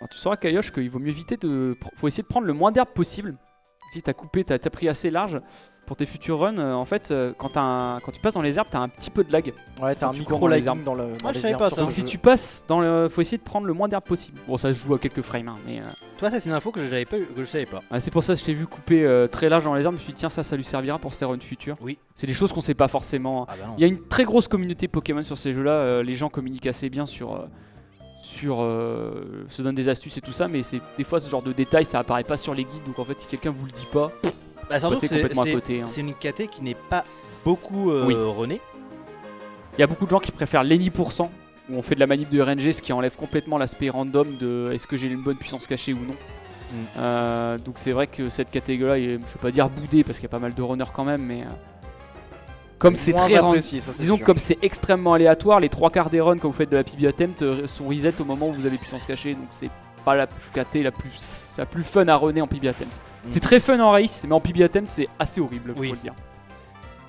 S2: Alors, tu sauras Kayosh qu'il vaut mieux éviter faut essayer de prendre le moins d'herbe possible. Si t'as pris assez large pour tes futurs runs, en fait quand tu passes dans les herbes t'as un petit peu de lag.
S1: Ouais, t'as
S2: Quand
S1: un
S2: tu cours
S1: micro
S2: dans les
S1: lagging
S2: herbes.
S1: dans le.
S3: Ah, je savais pas ça.
S2: Donc si tu passes faut essayer de prendre le moins d'herbe possible. Bon ça se joue à quelques frames hein, mais
S3: Toi ça c'est une info que je savais pas.
S2: c'est pour ça que je t'ai vu couper très large dans les herbes, je me suis dit tiens ça lui servira pour ses runs futurs.
S3: Oui.
S2: C'est des choses qu'on sait pas forcément.
S3: Ah bah non.
S2: Il y a une très grosse communauté Pokémon sur ces jeux-là, les gens communiquent assez bien se donnent des astuces et tout ça, mais des fois ce genre de détails ça apparaît pas sur les guides, donc en fait si quelqu'un vous le dit pas,
S3: Bah, surtout
S2: passez
S3: que
S2: complètement à côté. Hein.
S3: c'est une KT qui n'est pas beaucoup
S2: Oui.
S3: runée.
S2: Il y a beaucoup de gens qui préfèrent l'Any%, où on fait de la manip de RNG, ce qui enlève complètement l'aspect random de est-ce que j'ai une bonne puissance cachée ou non. Donc c'est vrai que cette catégorie-là, je vais pas dire boudée parce qu'il y a pas mal de runners quand même, mais comme c'est
S1: Moins
S2: très random,
S1: apprécié, ça, c'est
S2: disons que
S1: sûr.
S2: comme c'est extrêmement aléatoire, les 3/4 des runs quand vous faites de la PB attempt sont reset au moment où vous avez puissance cachée, donc c'est pas la KT la plus fun à runner en PB attempt. C'est très fun en race, mais en PB attempt c'est assez horrible, faut
S3: Oui.
S2: le dire.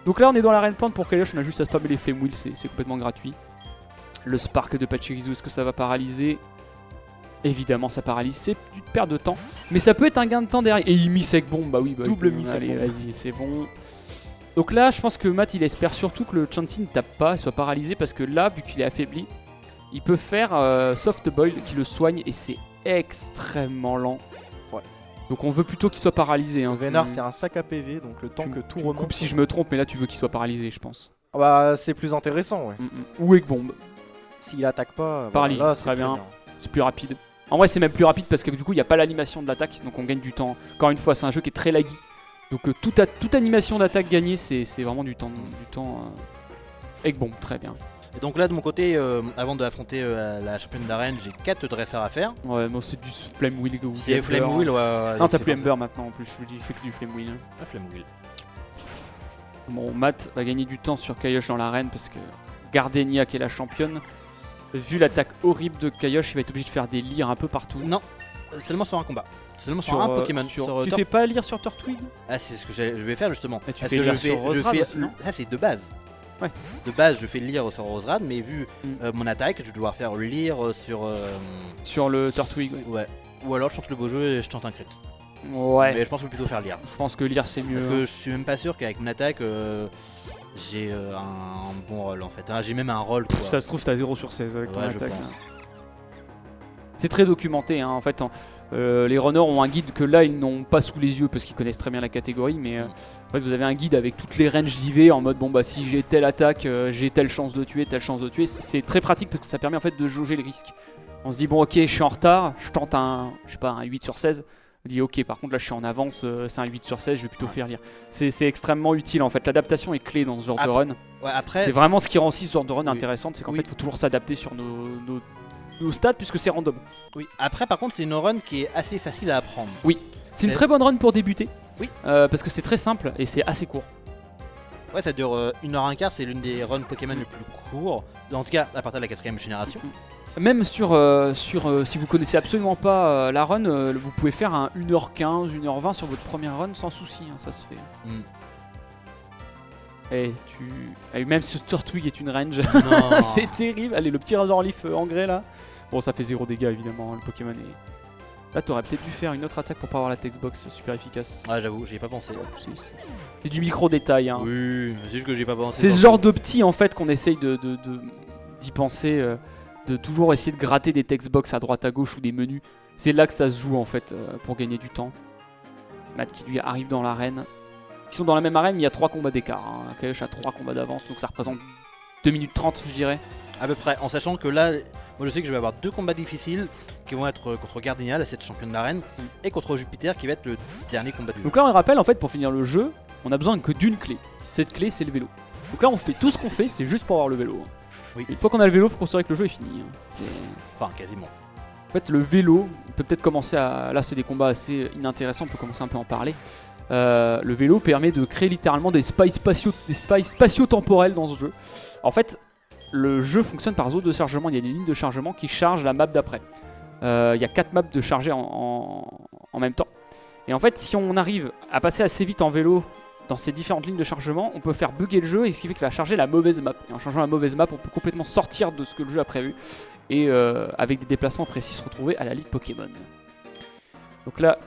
S2: Donc là on est dans l'arène plante pour Kayosh, on a juste à spammer les Flame Wheels, c'est complètement gratuit. Le Spark de Pachirisu, est-ce que ça va paralyser? Évidemment ça paralyse, c'est une perte de temps, mais ça peut être un gain de temps derrière. Et il mi-sec bomb, bah oui,
S1: Double mi-sec
S2: allez,
S1: bomb.
S2: vas-y, c'est bon. Donc là je pense que Matt il espère surtout que le Chansey ne tape pas et soit paralysé, parce que là vu qu'il est affaibli, il peut faire Soft Boil qui le soigne et c'est extrêmement lent.
S1: Ouais.
S2: Donc on veut plutôt qu'il soit paralysé. Hein.
S1: Vénard, c'est un sac à PV, donc le temps
S2: Tu-
S1: que tout
S2: tu me
S1: remonte.
S2: coupes si je me trompe, mais là tu veux qu'il soit paralysé, je pense.
S1: Ah bah, c'est plus intéressant, ouais.
S2: Ou Egg Bomb,
S1: S'il attaque pas,
S2: Paralysé,
S1: là, c'est
S2: très bien. c'est plus rapide. En vrai c'est même plus rapide parce que du coup il n'y a pas l'animation de l'attaque, donc on gagne du temps. Encore une fois c'est un jeu qui est très laggy. Donc toute animation d'attaque gagnée c'est vraiment du temps. Egg Bomb, très bien.
S3: Et donc là de mon côté, avant d'affronter la championne d'arène, j'ai 4 dresseurs à faire.
S2: Ouais, moi c'est du Flame Wheel ou
S3: C'est
S2: Ember.
S3: Flame Wheel, ouais.
S2: Non, t'as
S3: c'est
S2: plus
S3: dans
S2: Ember maintenant en plus, je vous dis, il fait que du Flame Wheel. hein.
S3: ça. Ah, Flame Wheel.
S2: Bon, Matt va gagner du temps sur Kayosh dans l'arène parce que Gardenia qui est la championne, vu l'attaque horrible de Kayosh, il va être obligé de faire des lyres un peu partout.
S3: Non, seulement sur un combat. Seulement sur un Pokémon.
S2: tu
S3: Sur,
S2: fais pas lire sur Turtwig?
S3: Ah, c'est ce que je vais faire justement.
S2: Mais tu
S3: Parce
S2: fais
S3: que
S2: lire sur Roserad aussi, non?
S3: Ça c'est de base.
S2: Ouais.
S3: De base, je fais lire sur Roserad, mais vu mon attaque, je vais devoir faire lire sur.
S2: Sur le Turtwig, ouais.
S3: Ouais. Ou alors je tente le beau jeu et je tente un crit.
S2: Ouais,
S3: Mais je pense que je vais plutôt faire lire.
S2: je pense que lire c'est mieux.
S3: Parce que je suis même pas sûr qu'avec mon attaque, j'ai un bon rôle en fait. Ah, j'ai même un rôle quoi.
S2: Ça se trouve, t'as 0 sur 16 avec ton
S3: Ouais, je
S2: attaque.
S3: pense.
S2: hein. C'est très documenté, hein. En fait. Les runners ont un guide que là ils n'ont pas sous les yeux parce qu'ils connaissent très bien la catégorie, mais en fait vous avez un guide avec toutes les ranges d'IV en mode bon bah si j'ai telle attaque, j'ai telle chance de tuer, telle chance de tuer. C'est très pratique parce que ça permet en fait de jauger le risque. On se dit bon ok je suis en retard, je tente un 8 sur 16. On dit ok par contre là je suis en avance, c'est un 8 sur 16, je vais plutôt faire lire. C'est extrêmement utile en fait, l'adaptation est clé dans ce genre de run.
S3: Ouais, après,
S2: C'est vraiment ce qui rend aussi ce genre de run
S3: Oui.
S2: intéressante, c'est qu'en
S3: Oui.
S2: fait il faut toujours s'adapter sur nos stats puisque c'est random.
S3: Oui. Après, par contre, c'est une run qui est assez facile à apprendre.
S2: C'est une
S3: C'est-
S2: très bonne run pour débuter.
S3: Oui.
S2: Parce que c'est très simple et c'est assez court.
S3: Ouais, ça dure 1h15, c'est l'une des runs Pokémon les plus courts. En tout cas, à partir de la 4ème génération.
S2: Même si vous connaissez absolument pas la run, vous pouvez faire un 1h15, 1h20 sur votre première run sans souci, hein, ça se fait.
S3: Mm.
S2: Et même ce Turtwig est une range.
S3: Non.
S2: C'est terrible. Allez, le petit Razorleaf en grès là. Bon, ça fait 0 dégâts évidemment, hein, le Pokémon est. Là, t'aurais peut-être dû faire une autre attaque pour pas avoir la textbox super efficace.
S3: Ouais, j'avoue, j'y ai pas pensé.
S2: C'est du micro détail. Hein.
S3: Oui, c'est juste que j'ai pas pensé.
S2: C'est ce genre de petit en fait qu'on essaye d'y penser. de toujours essayer de gratter des textbox à droite à gauche ou des menus. C'est là que ça se joue en fait pour gagner du temps. Matt qui lui arrive dans l'arène. Ils sont dans la même arène mais il y a 3 combats d'écart. Kayosh a 3 combats d'avance donc ça représente 2 minutes 30 je dirais.
S3: À peu près, en sachant que là, moi je sais que je vais avoir 2 combats difficiles qui vont être contre Gardenia, la 7 championne de l'arène, et contre Jupiter qui va être le dernier combat du jeu.
S2: Donc là on rappelle en fait pour finir le jeu, on a besoin que d'une clé. Cette clé c'est le vélo. Donc là on fait tout ce qu'on fait, c'est juste pour avoir le vélo.
S3: Oui.
S2: Une fois qu'on a le vélo, il faut considérer que le jeu est fini.
S3: Enfin, quasiment.
S2: En fait le vélo, on peut peut-être commencer à... Là c'est des combats assez inintéressants, on peut commencer un peu à en parler. Le vélo permet de créer littéralement des failles spatio-temporelles dans ce jeu. En fait, le jeu fonctionne par zone de chargement. Il y a des lignes de chargement qui chargent la map d'après. Il y a 4 maps de charger en même temps. Et en fait, si on arrive à passer assez vite en vélo dans ces différentes lignes de chargement, on peut faire bugger le jeu et ce qui fait qu'il va charger la mauvaise map. Et en changeant la mauvaise map, on peut complètement sortir de ce que le jeu a prévu et avec des déplacements précis se retrouver à la Ligue Pokémon. Donc là,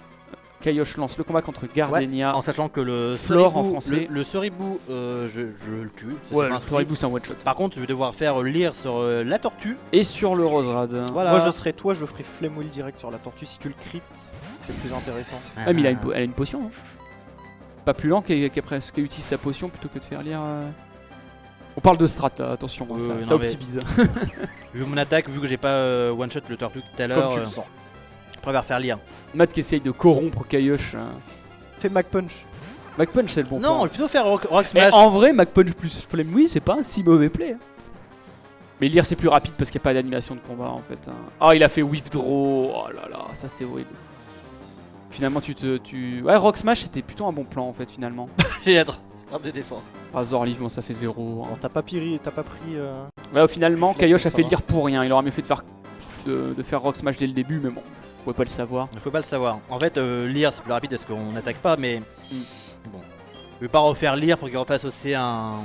S2: Kayosh lance le combat contre Gardenia.
S3: En sachant que le
S2: Flore
S3: Soribou,
S2: en français.
S3: le Soribou, je le tue. Ça,
S2: Ouais,
S3: c'est pas un
S2: le
S3: souci.
S2: Soribou c'est un one shot.
S3: Par contre, je vais devoir faire lire sur la tortue.
S2: Et sur le Roserad.
S3: Voilà.
S1: Moi je serais toi, je ferais Flame Wheel direct sur la tortue. Si tu le cryptes, c'est plus intéressant.
S2: Ah mais elle a une potion. Hein. Pas plus lent qu'elle utilise sa potion plutôt que de faire lire. On parle de strat là, attention, hein, ça
S3: non,
S2: optimise.
S3: Vu mon attaque, vu que j'ai pas one shot le tortue tout à l'heure,
S1: Comme tu le sens.
S3: je préfère faire lire.
S2: Matt qui essaye de corrompre Kayosh.
S1: Fais Mac Punch.
S2: Mac Punch c'est le bon
S3: Non, on
S2: plan.
S3: va plutôt faire Rock
S2: Mais
S3: Smash.
S2: en vrai, Mac Punch plus Flame Wheel c'est pas un si mauvais play. Hein. Mais lire c'est plus rapide parce qu'il n'y a pas d'animation de combat en fait. Hein. Oh il a fait withdraw, oh là là, ça c'est horrible. Finalement Ouais Rock Smash c'était plutôt un bon plan en fait finalement.
S3: J'ai la frappe de défense.
S2: Razor Leaf bon ça fait 0.
S1: Bon,
S2: Hein.
S1: t'as pas pris.
S2: Ouais finalement
S1: Flame,
S2: Kayosh a
S1: ça
S2: fait
S1: va.
S2: lire pour rien, il aurait mieux fait de faire Rock Smash dès le début mais bon, on pouvait pas le savoir.
S3: Il faut pas le savoir. En fait, lire c'est plus rapide parce qu'on n'attaque pas, mais bon. Je vais pas refaire lire pour qu'il refasse aussi un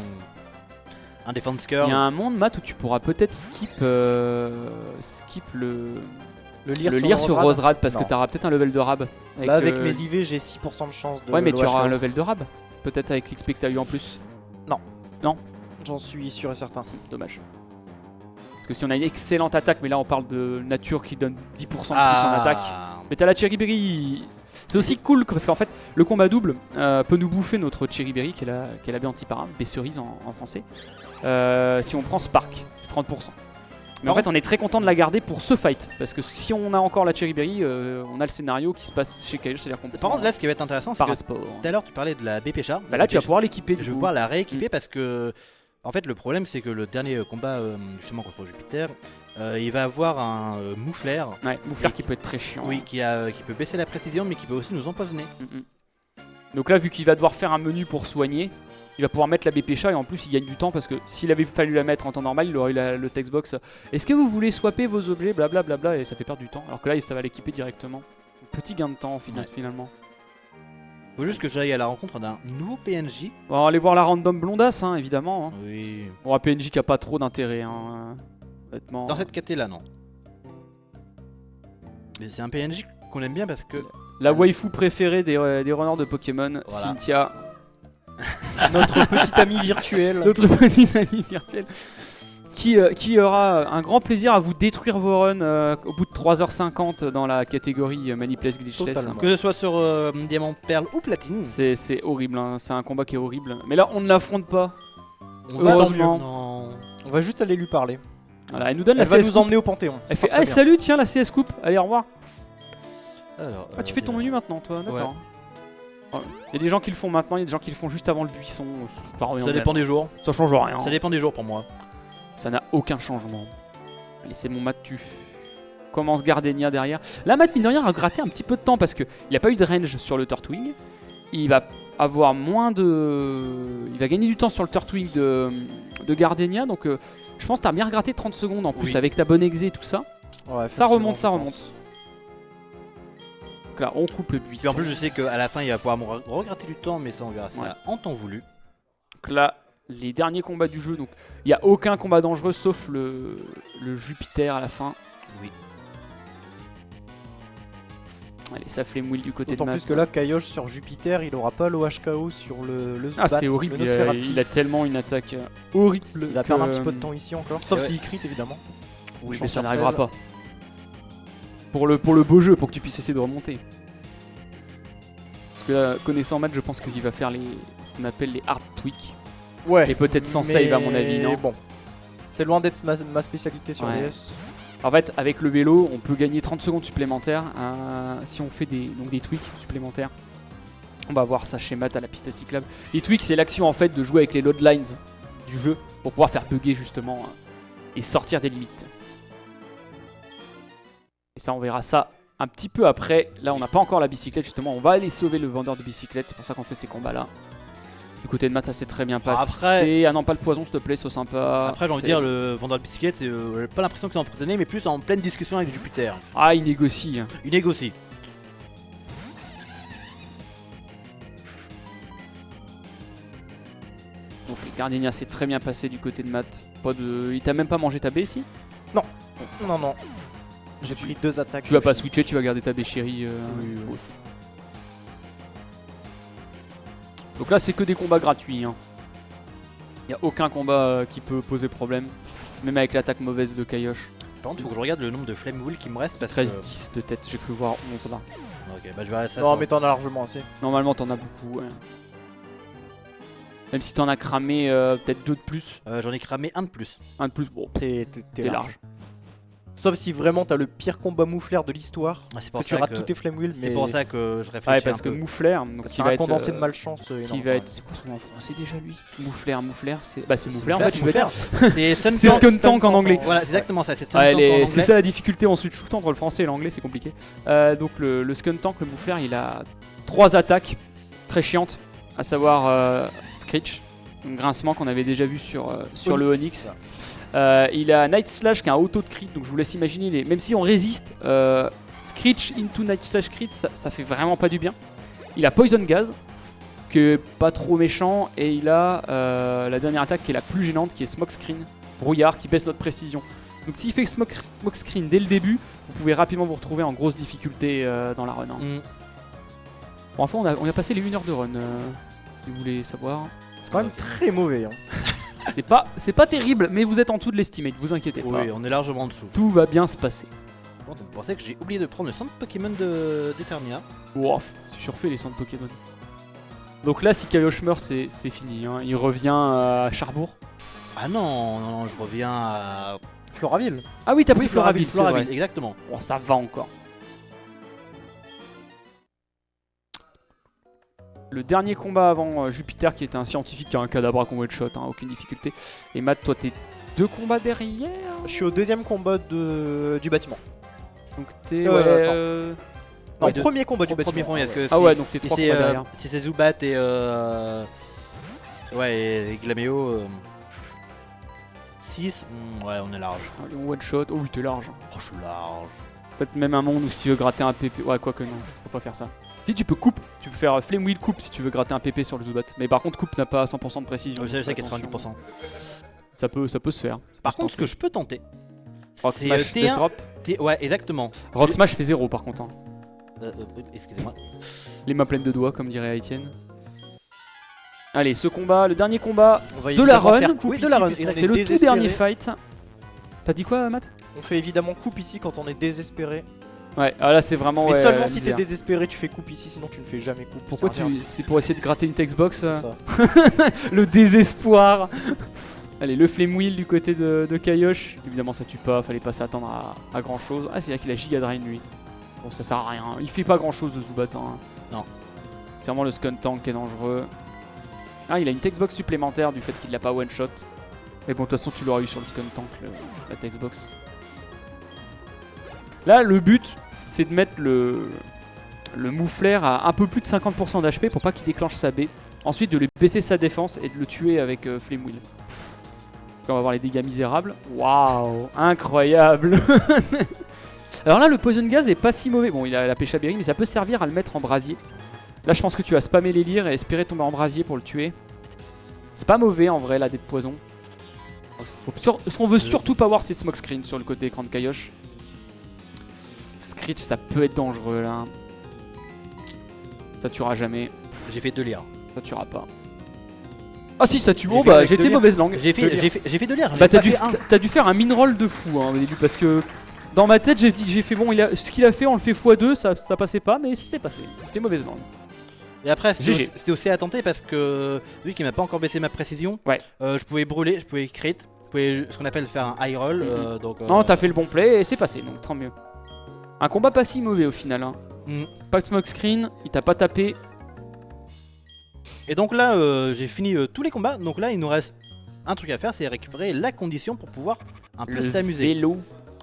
S3: défense
S2: Il
S3: curl.
S2: y a un monde Matt où tu pourras peut-être skip le
S1: Le
S2: lire sur
S1: Roserad.
S2: Roserad parce que
S1: Non.
S2: tu auras peut-être un level de rab.
S1: Là avec mes IV j'ai 6% de chance de.
S2: Ouais, mais tu auras un
S1: l'OHKO.
S2: level de rab. Peut-être avec l'XP que tu as eu en plus.
S1: J'en suis sûr et certain.
S2: Dommage. Parce que si on a une excellente attaque, mais là on parle de nature qui donne 10% de plus en attaque. Mais t'as la Cherry Berry. C'est aussi cool parce qu'en fait le combat double peut nous bouffer notre Cherry Berry qui est la baie anti-para, baie cerise en français. Si on prend Spark, c'est 30%. Mais en fait on est très content de la garder pour ce fight. Parce que si on a encore la Cherry Berry, on a le scénario qui se passe chez Kayosh, c'est-à-dire qu'on
S3: Par contre, là, ce qui va être intéressant, c'est que
S2: parasport.
S3: tout à l'heure, tu parlais de la Bépécha.
S2: Bah là tu vas pouvoir l'équiper.
S3: Je vais pouvoir la rééquiper parce que, en fait, le problème, c'est que le dernier combat, justement contre Jupiter, il va avoir un mouflaire.
S2: Ouais, Mouflaire qui peut être très chiant.
S3: Oui, qui peut baisser la précision, mais qui peut aussi nous empoisonner.
S2: Donc là, vu qu'il va devoir faire un menu pour soigner, il va pouvoir mettre la Bépécha et en plus il gagne du temps parce que s'il avait fallu la mettre en temps normal, il aurait eu le textbox. Est-ce que vous voulez swapper vos objets, blablabla, et ça fait perdre du temps. Alors que là, ça va l'équiper directement. Petit gain de temps finalement.
S3: Faut juste que j'aille à la rencontre d'un nouveau PNJ.
S2: Bon, on va aller voir la random blondasse, hein, évidemment. Hein.
S3: Oui.
S2: Bon, un PNJ qui a pas trop d'intérêt, hein, honnêtement.
S3: Dans cette caté-là, non. Mais c'est un PNJ qu'on aime bien parce que.
S2: La waifu préférée des runners de Pokémon,
S3: Voilà.
S2: Cynthia,
S1: Notre petit ami virtuel.
S2: notre petite amie virtuelle, qui aura un grand plaisir à vous détruire vos runs au bout de 3h50 dans la catégorie Manipulate Glitchless.
S1: Totalement.
S3: Que ce soit sur Diamant, Perle ou Platine.
S2: C'est horrible, hein. C'est un combat qui est horrible. Mais là, on ne l'affronte pas.
S3: On va
S2: Heureusement.
S3: Non.
S1: On va juste aller lui parler.
S2: Voilà, elle nous donne
S1: Elle
S2: la
S1: va
S2: CS
S1: nous
S2: Coupe.
S1: emmener au Panthéon.
S2: Elle
S1: Ce
S2: fait
S1: sera
S2: ah
S1: très bien.
S2: salut, tiens la CS Coupe. Allez, au revoir.
S3: Alors,
S2: Ah, tu fais ton
S3: déjà.
S2: menu maintenant, toi, d'accord. Il y a des gens qui le font maintenant, il y a des gens qui le font juste avant le buisson.
S3: Ça dépend des jours.
S2: Ça change rien.
S3: Ça dépend des jours pour moi.
S2: Ça n'a aucun changement. Allez, c'est mon Mattu. Commence Gardenia derrière. Là, Matt, mine de rien, a gratté un petit peu de temps parce qu'il n'a pas eu de range sur le Turtwing. Il va avoir moins de. Il va gagner du temps sur le Turtwing de Gardenia. Donc, je pense que tu as bien regratté 30 secondes en plus
S3: Oui.
S2: avec ta bonne exé et tout ça.
S1: Ouais,
S2: Ça
S1: facilement,
S2: remonte, ça
S1: je
S2: remonte.
S1: pense.
S2: Donc là, on coupe le buisson.
S3: Puis en plus, je sais qu'à la fin, il va pouvoir me regretter du temps, mais ça, on verra ça
S2: Ouais.
S3: en temps voulu.
S2: Donc là, les derniers combats du jeu. Donc, il n'y a aucun combat dangereux sauf le Jupiter à la fin.
S3: Oui.
S2: Allez, ça Flame Wheel du côté de
S1: D'autant
S2: Matt.
S1: plus que là, Kayosh sur Jupiter, il aura pas l'OHKO sur le
S2: Ah,
S1: Zubat,
S2: c'est horrible,
S1: le
S2: il a,
S1: Nosferatu.
S2: il a tellement une attaque horrible.
S1: Il va perdre un
S2: que-
S1: petit peu de temps ici encore. Sauf
S3: ouais.
S1: s'il crit évidemment. Oui,
S2: mais ça
S1: sur
S2: n'arrivera
S1: 16.
S2: pas. Pour le beau jeu, pour que tu puisses essayer de remonter. Parce que là, connaissant Matt, je pense qu'il va faire ce qu'on appelle les hard tweaks.
S1: Ouais.
S2: Et peut-être sans
S1: mais
S2: save à mon avis, non?
S1: Bon. C'est loin d'être ma spécialité sur
S2: Ouais.
S1: DS.
S2: En fait, avec le vélo, on peut gagner 30 secondes supplémentaires si on fait des tweaks supplémentaires. On va voir ça chez Matt à la piste cyclable. Les tweaks, c'est l'action en fait de jouer avec les load lines du jeu pour pouvoir faire bugger justement et sortir des limites. Et ça, on verra ça un petit peu après. Là, on n'a pas encore la bicyclette justement. On va aller sauver le vendeur de bicyclette. C'est pour ça qu'on fait ces combats-là. Du côté de Matt, ça s'est très bien passé.
S3: Après-
S2: Ah non, pas le poison, s'il te plaît, c'est sympa.
S3: Après, j'ai envie de dire, le vendeur de bicyclette, j'ai pas l'impression qu'il est emprisonné, mais plus en pleine discussion avec Jupiter.
S2: Ah, il négocie.
S3: Il négocie.
S2: Donc Gardenia s'est très bien passé du côté de Matt. Il t'a même pas mangé ta baie ici?
S1: Non, non. J'ai pris 2 attaques.
S2: Tu vas pas switcher, tu vas garder ta baie chérie.
S1: Oui.
S2: Ouais. Donc là, c'est que des combats gratuits. Hein. Y a aucun combat qui peut poser problème. Même avec l'attaque mauvaise de Kayosh.
S3: Par contre, il faut que je regarde le nombre de Flame Wheel qui me reste parce que.
S2: 13-10 de tête, j'ai cru voir 11 là.
S3: Ok, bah je vais arrêter ça.
S1: Non,
S3: ça.
S1: mais t'en as largement assez.
S2: Normalement, t'en as beaucoup. Ouais. Même si t'en as cramé peut-être 2 de plus.
S3: J'en ai cramé un de plus.
S2: Un de plus, bon,
S1: T'es
S2: t'es large.
S1: Sauf si vraiment t'as le pire combat moufleur de l'histoire.
S3: Ah, c'est
S1: Que
S3: pour
S1: tu
S3: ça
S1: rates
S3: que.
S1: tous tes Flame Wheel.
S3: C'est pour ça que je réfléchis
S2: Ouais, parce
S3: un
S2: que
S3: peu.
S2: Mouflair, donc
S1: C'est
S2: qui
S1: un
S2: va être.
S1: condensé de malchance
S2: Qui
S1: énorme.
S2: va être. C'est quoi son nom en français déjà lui? Mouflair, c'est. Bah, c'est Mouflair en
S3: Là,
S2: fait,
S3: tu
S2: je
S3: veux
S2: vais
S3: faire. C'est Stun
S2: C'est
S3: Tank.
S2: Skun Tank en anglais.
S3: Voilà, c'est exactement ça. C'est Stun
S2: Ouais,
S3: Tank en
S2: c'est
S3: anglais.
S2: ça la difficulté, on switch tout le temps entre le français et l'anglais, c'est compliqué. Donc le Skun Tank, le Mouflair, il a 3 attaques très chiantes, à savoir Screech, un grincement qu'on avait déjà vu sur le Onyx. Il a Night Slash qui a un auto de crit, donc je vous laisse imaginer, même si on résiste, Screech into Night Slash crit, ça fait vraiment pas du bien. Il a Poison Gaz, qui est pas trop méchant, et il a la dernière attaque qui est la plus gênante, qui est Smoke Screen, brouillard, qui baisse notre précision. Donc s'il fait Smoke Screen dès le début, vous pouvez rapidement vous retrouver en grosse difficulté dans la run. Hein. Bon, enfin, on a passé les 1 heure de run, si vous voulez savoir.
S1: C'est quand même très mauvais. Hein.
S2: C'est pas terrible, mais vous êtes en dessous de l'estimate, vous inquiétez pas.
S3: Oui, on est largement en dessous.
S2: Tout va bien se passer.
S3: Bon, vous pensez que j'ai oublié de prendre le centre Pokémon d'Eternia.
S2: Wow, c'est surfait les centres Pokémon. Donc là, si Kayosh meurt, c'est fini. Hein. Il revient à Charbourg.
S3: Ah non, je reviens à.
S1: Floraville.
S2: Ah oui, t'as pris Floraville, c'est vrai.
S3: exactement.
S2: Bon, ça va encore. Le dernier combat avant Jupiter, qui était un scientifique qui a un cadabra qu'on one-shot, hein, aucune difficulté. Et Matt, toi, t'es 2 combats derrière.
S1: Je suis au 2e combat du bâtiment.
S2: Donc t'es.
S1: attends. Non,
S3: Ouais,
S1: premier combat du
S3: Premier
S1: bâtiment.
S3: point, est-ce que
S2: Ah ouais, donc t'es
S3: si
S2: 3
S3: c'est
S2: combats derrière.
S3: si c'est Zubat et ouais et Glaméo 6, ouais on est large.
S2: Allez, on one-shot. Oh oui, t'es large.
S3: Oh je suis large.
S2: Peut-être même un monde où si tu veux gratter un PP. Ouais, quoique non, faut pas faire ça. Si tu peux coupe, tu peux faire Flame Wheel coupe si tu veux gratter un PP sur le Zubat. Mais par contre, coupe n'a pas 100% de précision.
S3: Je sais
S2: donc
S3: qu'à 90%.
S2: Ça peut se faire.
S3: Par contre ce que je peux tenter
S2: Rock
S3: c'est
S2: Smash Death
S3: T1.
S2: Drop.
S3: Ouais exactement.
S2: Rock Smash fait 0 par contre. Hein.
S3: Excusez-moi.
S2: Les mains pleines de doigts, comme dirait Etienne. Allez, ce combat, le dernier combat
S1: On va
S2: de la
S1: évidemment
S2: run.
S1: faire coupe
S3: Oui, de
S1: ici,
S3: la run,
S1: puisqu'on est
S2: C'est le tout
S1: désespéré.
S2: dernier fight. T'as dit quoi, Matt?
S1: On fait évidemment coupe ici quand on est désespéré.
S2: Ouais, ah là c'est vraiment.
S1: Mais
S2: ouais,
S1: seulement si t'es
S2: misère.
S1: désespéré, tu fais coupe ici, sinon tu ne fais jamais coupe.
S2: Pourquoi
S1: C'est interdit.
S2: c'est pour essayer de gratter une textbox
S1: C'est ça.
S2: Le désespoir. Allez, le Flame Wheel du côté de Kayosh. Évidemment, ça tue pas, fallait pas s'attendre à grand chose. Ah, c'est là qu'il a Giga Drain lui. Bon, ça sert à rien. Il fait pas grand chose de Zubat. Hein.
S3: Non.
S2: C'est vraiment le Skun Tank qui est dangereux. Ah, il a une textbox supplémentaire du fait qu'il l'a pas one shot. Mais bon, de toute façon, tu l'aurais eu sur le Skun Tank, la textbox. Là, le but, c'est de mettre le Mouflair à un peu plus de 50% d'HP pour pas qu'il déclenche sa baie. Ensuite, de lui baisser sa défense et de le tuer avec Flame Wheel. Donc, on va voir les dégâts misérables. Waouh, incroyable. Alors là, le Poison Gaz est pas si mauvais. Bon, il a la pêche à berry, mais ça peut servir à le mettre en brasier. Là, je pense que tu vas spammer les lyres et espérer tomber en brasier pour le tuer. C'est pas mauvais en vrai, là, d'être poison. Ce qu'on veut surtout pas voir, c'est Smoke Screen sur le côté écran de Kayosh. Screech, ça peut être dangereux là. Ça tuera jamais.
S3: J'ai fait 2 liens.
S2: Ça tuera pas. Ah si, ça tue.
S3: J'ai
S2: Oh
S3: fait
S2: bah
S3: avec
S2: j'étais
S3: de l'air.
S2: mauvaise langue.
S3: J'ai fait de l'air, j'en ai
S2: Bah
S3: pas
S2: t'as dû,
S3: fait un.
S2: t'as dû faire un min-roll de fou au début parce que dans ma tête j'ai fait bon, ce qu'il a fait on le fait x2, ça passait pas, mais si c'est passé. J'étais mauvaise langue.
S3: Et après,
S2: GG.
S3: c'était aussi à tenter parce que vu qu'il m'a pas encore baissé ma précision,
S2: Ouais.
S3: je pouvais brûler, je pouvais crit, je pouvais ce qu'on appelle faire un high roll. Donc,
S2: Non, t'as fait le bon play et c'est passé, donc tant mieux. Un combat pas si mauvais au final. Hein. Pas de smoke screen, il t'a pas tapé.
S3: Et donc là, j'ai fini tous les combats. Donc là, il nous reste un truc à faire, c'est récupérer la condition pour pouvoir un peu
S2: Le
S3: s'amuser.
S2: vélo.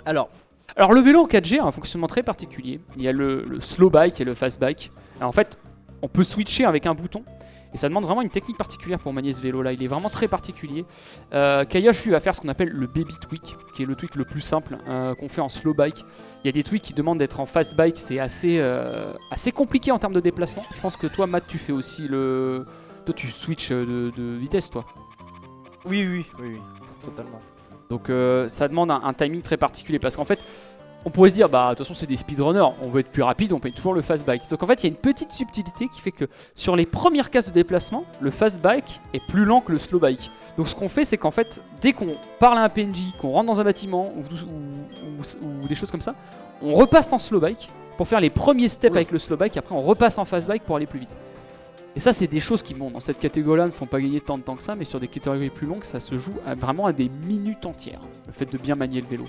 S3: Alors,
S2: Le vélo en 4G a un fonctionnement très particulier. Il y a le slow bike et le fast bike. Alors, en fait, on peut switcher avec un bouton. Et ça demande vraiment une technique particulière pour manier ce vélo là, il est vraiment très particulier. Kayosh lui va faire ce qu'on appelle le baby tweak, qui est le tweak le plus simple qu'on fait en slow bike. Il y a des tweaks qui demandent d'être en fast bike, c'est assez compliqué en termes de déplacement. Je pense que toi Matt tu fais aussi le... Toi tu switches de vitesse toi.
S1: Oui, totalement.
S2: Donc ça demande un timing très particulier parce qu'en fait on pourrait se dire bah de toute façon c'est des speedrunners, on veut être plus rapide, on paye toujours le fast bike. Donc en fait il y a une petite subtilité qui fait que sur les premières cases de déplacement, le fast bike est plus lent que le slow bike. Donc ce qu'on fait c'est qu'en fait dès qu'on parle à un PNJ, qu'on rentre dans un bâtiment ou des choses comme ça, on repasse en slow bike pour faire les premiers steps avec le slow bike, après on repasse en fast bike pour aller plus vite. Et ça c'est des choses qui bon dans cette catégorie là ne font pas gagner tant de temps que ça, mais sur des catégories plus longues ça se joue vraiment à des minutes entières, le fait de bien manier le vélo.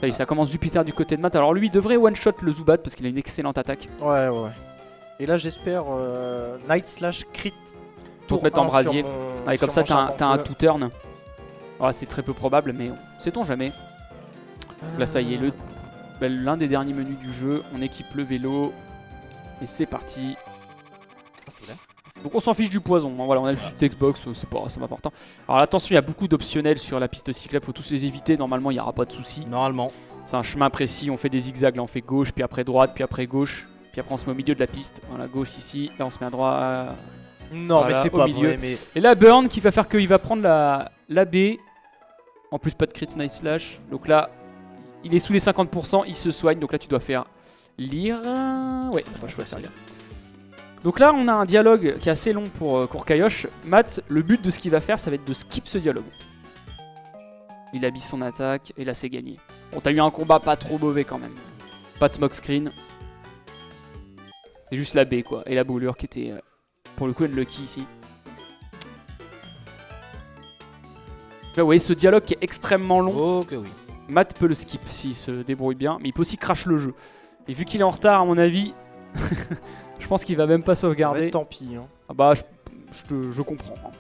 S2: Allez, ça commence Jupiter du côté de Matt. Alors lui il devrait one-shot le Zubat parce qu'il a une excellente attaque.
S1: Ouais. Et là j'espère Night Slash crit
S2: Pour te mettre en brasier. Allez, comme ça t'as un two turn. Alors, c'est très peu probable mais sait-on jamais. Là ça y est, l'un des derniers menus du jeu. On équipe le vélo. Et c'est parti. Donc on s'en fiche du poison, voilà, on a le chute Xbox, c'est pas important. Alors attention, il y a beaucoup d'optionnels sur la piste cyclable, faut tous les éviter, normalement il n'y aura pas de soucis.
S3: normalement.
S2: C'est un chemin précis, on fait des zigzags, là on fait gauche, puis après droite, puis après gauche, puis après on se met au milieu de la piste. Voilà, gauche ici, là on se met à droite.
S1: Non
S2: Voilà,
S1: mais c'est
S2: au
S1: pas
S2: milieu.
S1: vrai, mais...
S2: Et là Burn qui va faire qu'il va prendre la B. En plus pas de crit night slash. Donc là, il est sous les 50%, il se soigne, donc là tu dois faire lire. Ouais, pas choisir lire. Donc là, on a un dialogue qui est assez long pour Kayosh. Matt, le but de ce qu'il va faire, ça va être de skip ce dialogue. Il abuse son attaque et là, c'est gagné. Bon, t'as eu un combat pas trop mauvais quand même. Pas de smoke screen. C'est juste la B quoi. Et la brûlure qui était pour le coup unlucky ici. Là, vous voyez ce dialogue qui est extrêmement long.
S3: Oh que oui.
S2: Matt peut le skip s'il se débrouille bien, mais il peut aussi crash le jeu. Et vu qu'il est en retard, à mon avis, je pense qu'il va même pas sauvegarder.
S1: Tant pis. Hein.
S2: Ah bah, je comprends. Hein.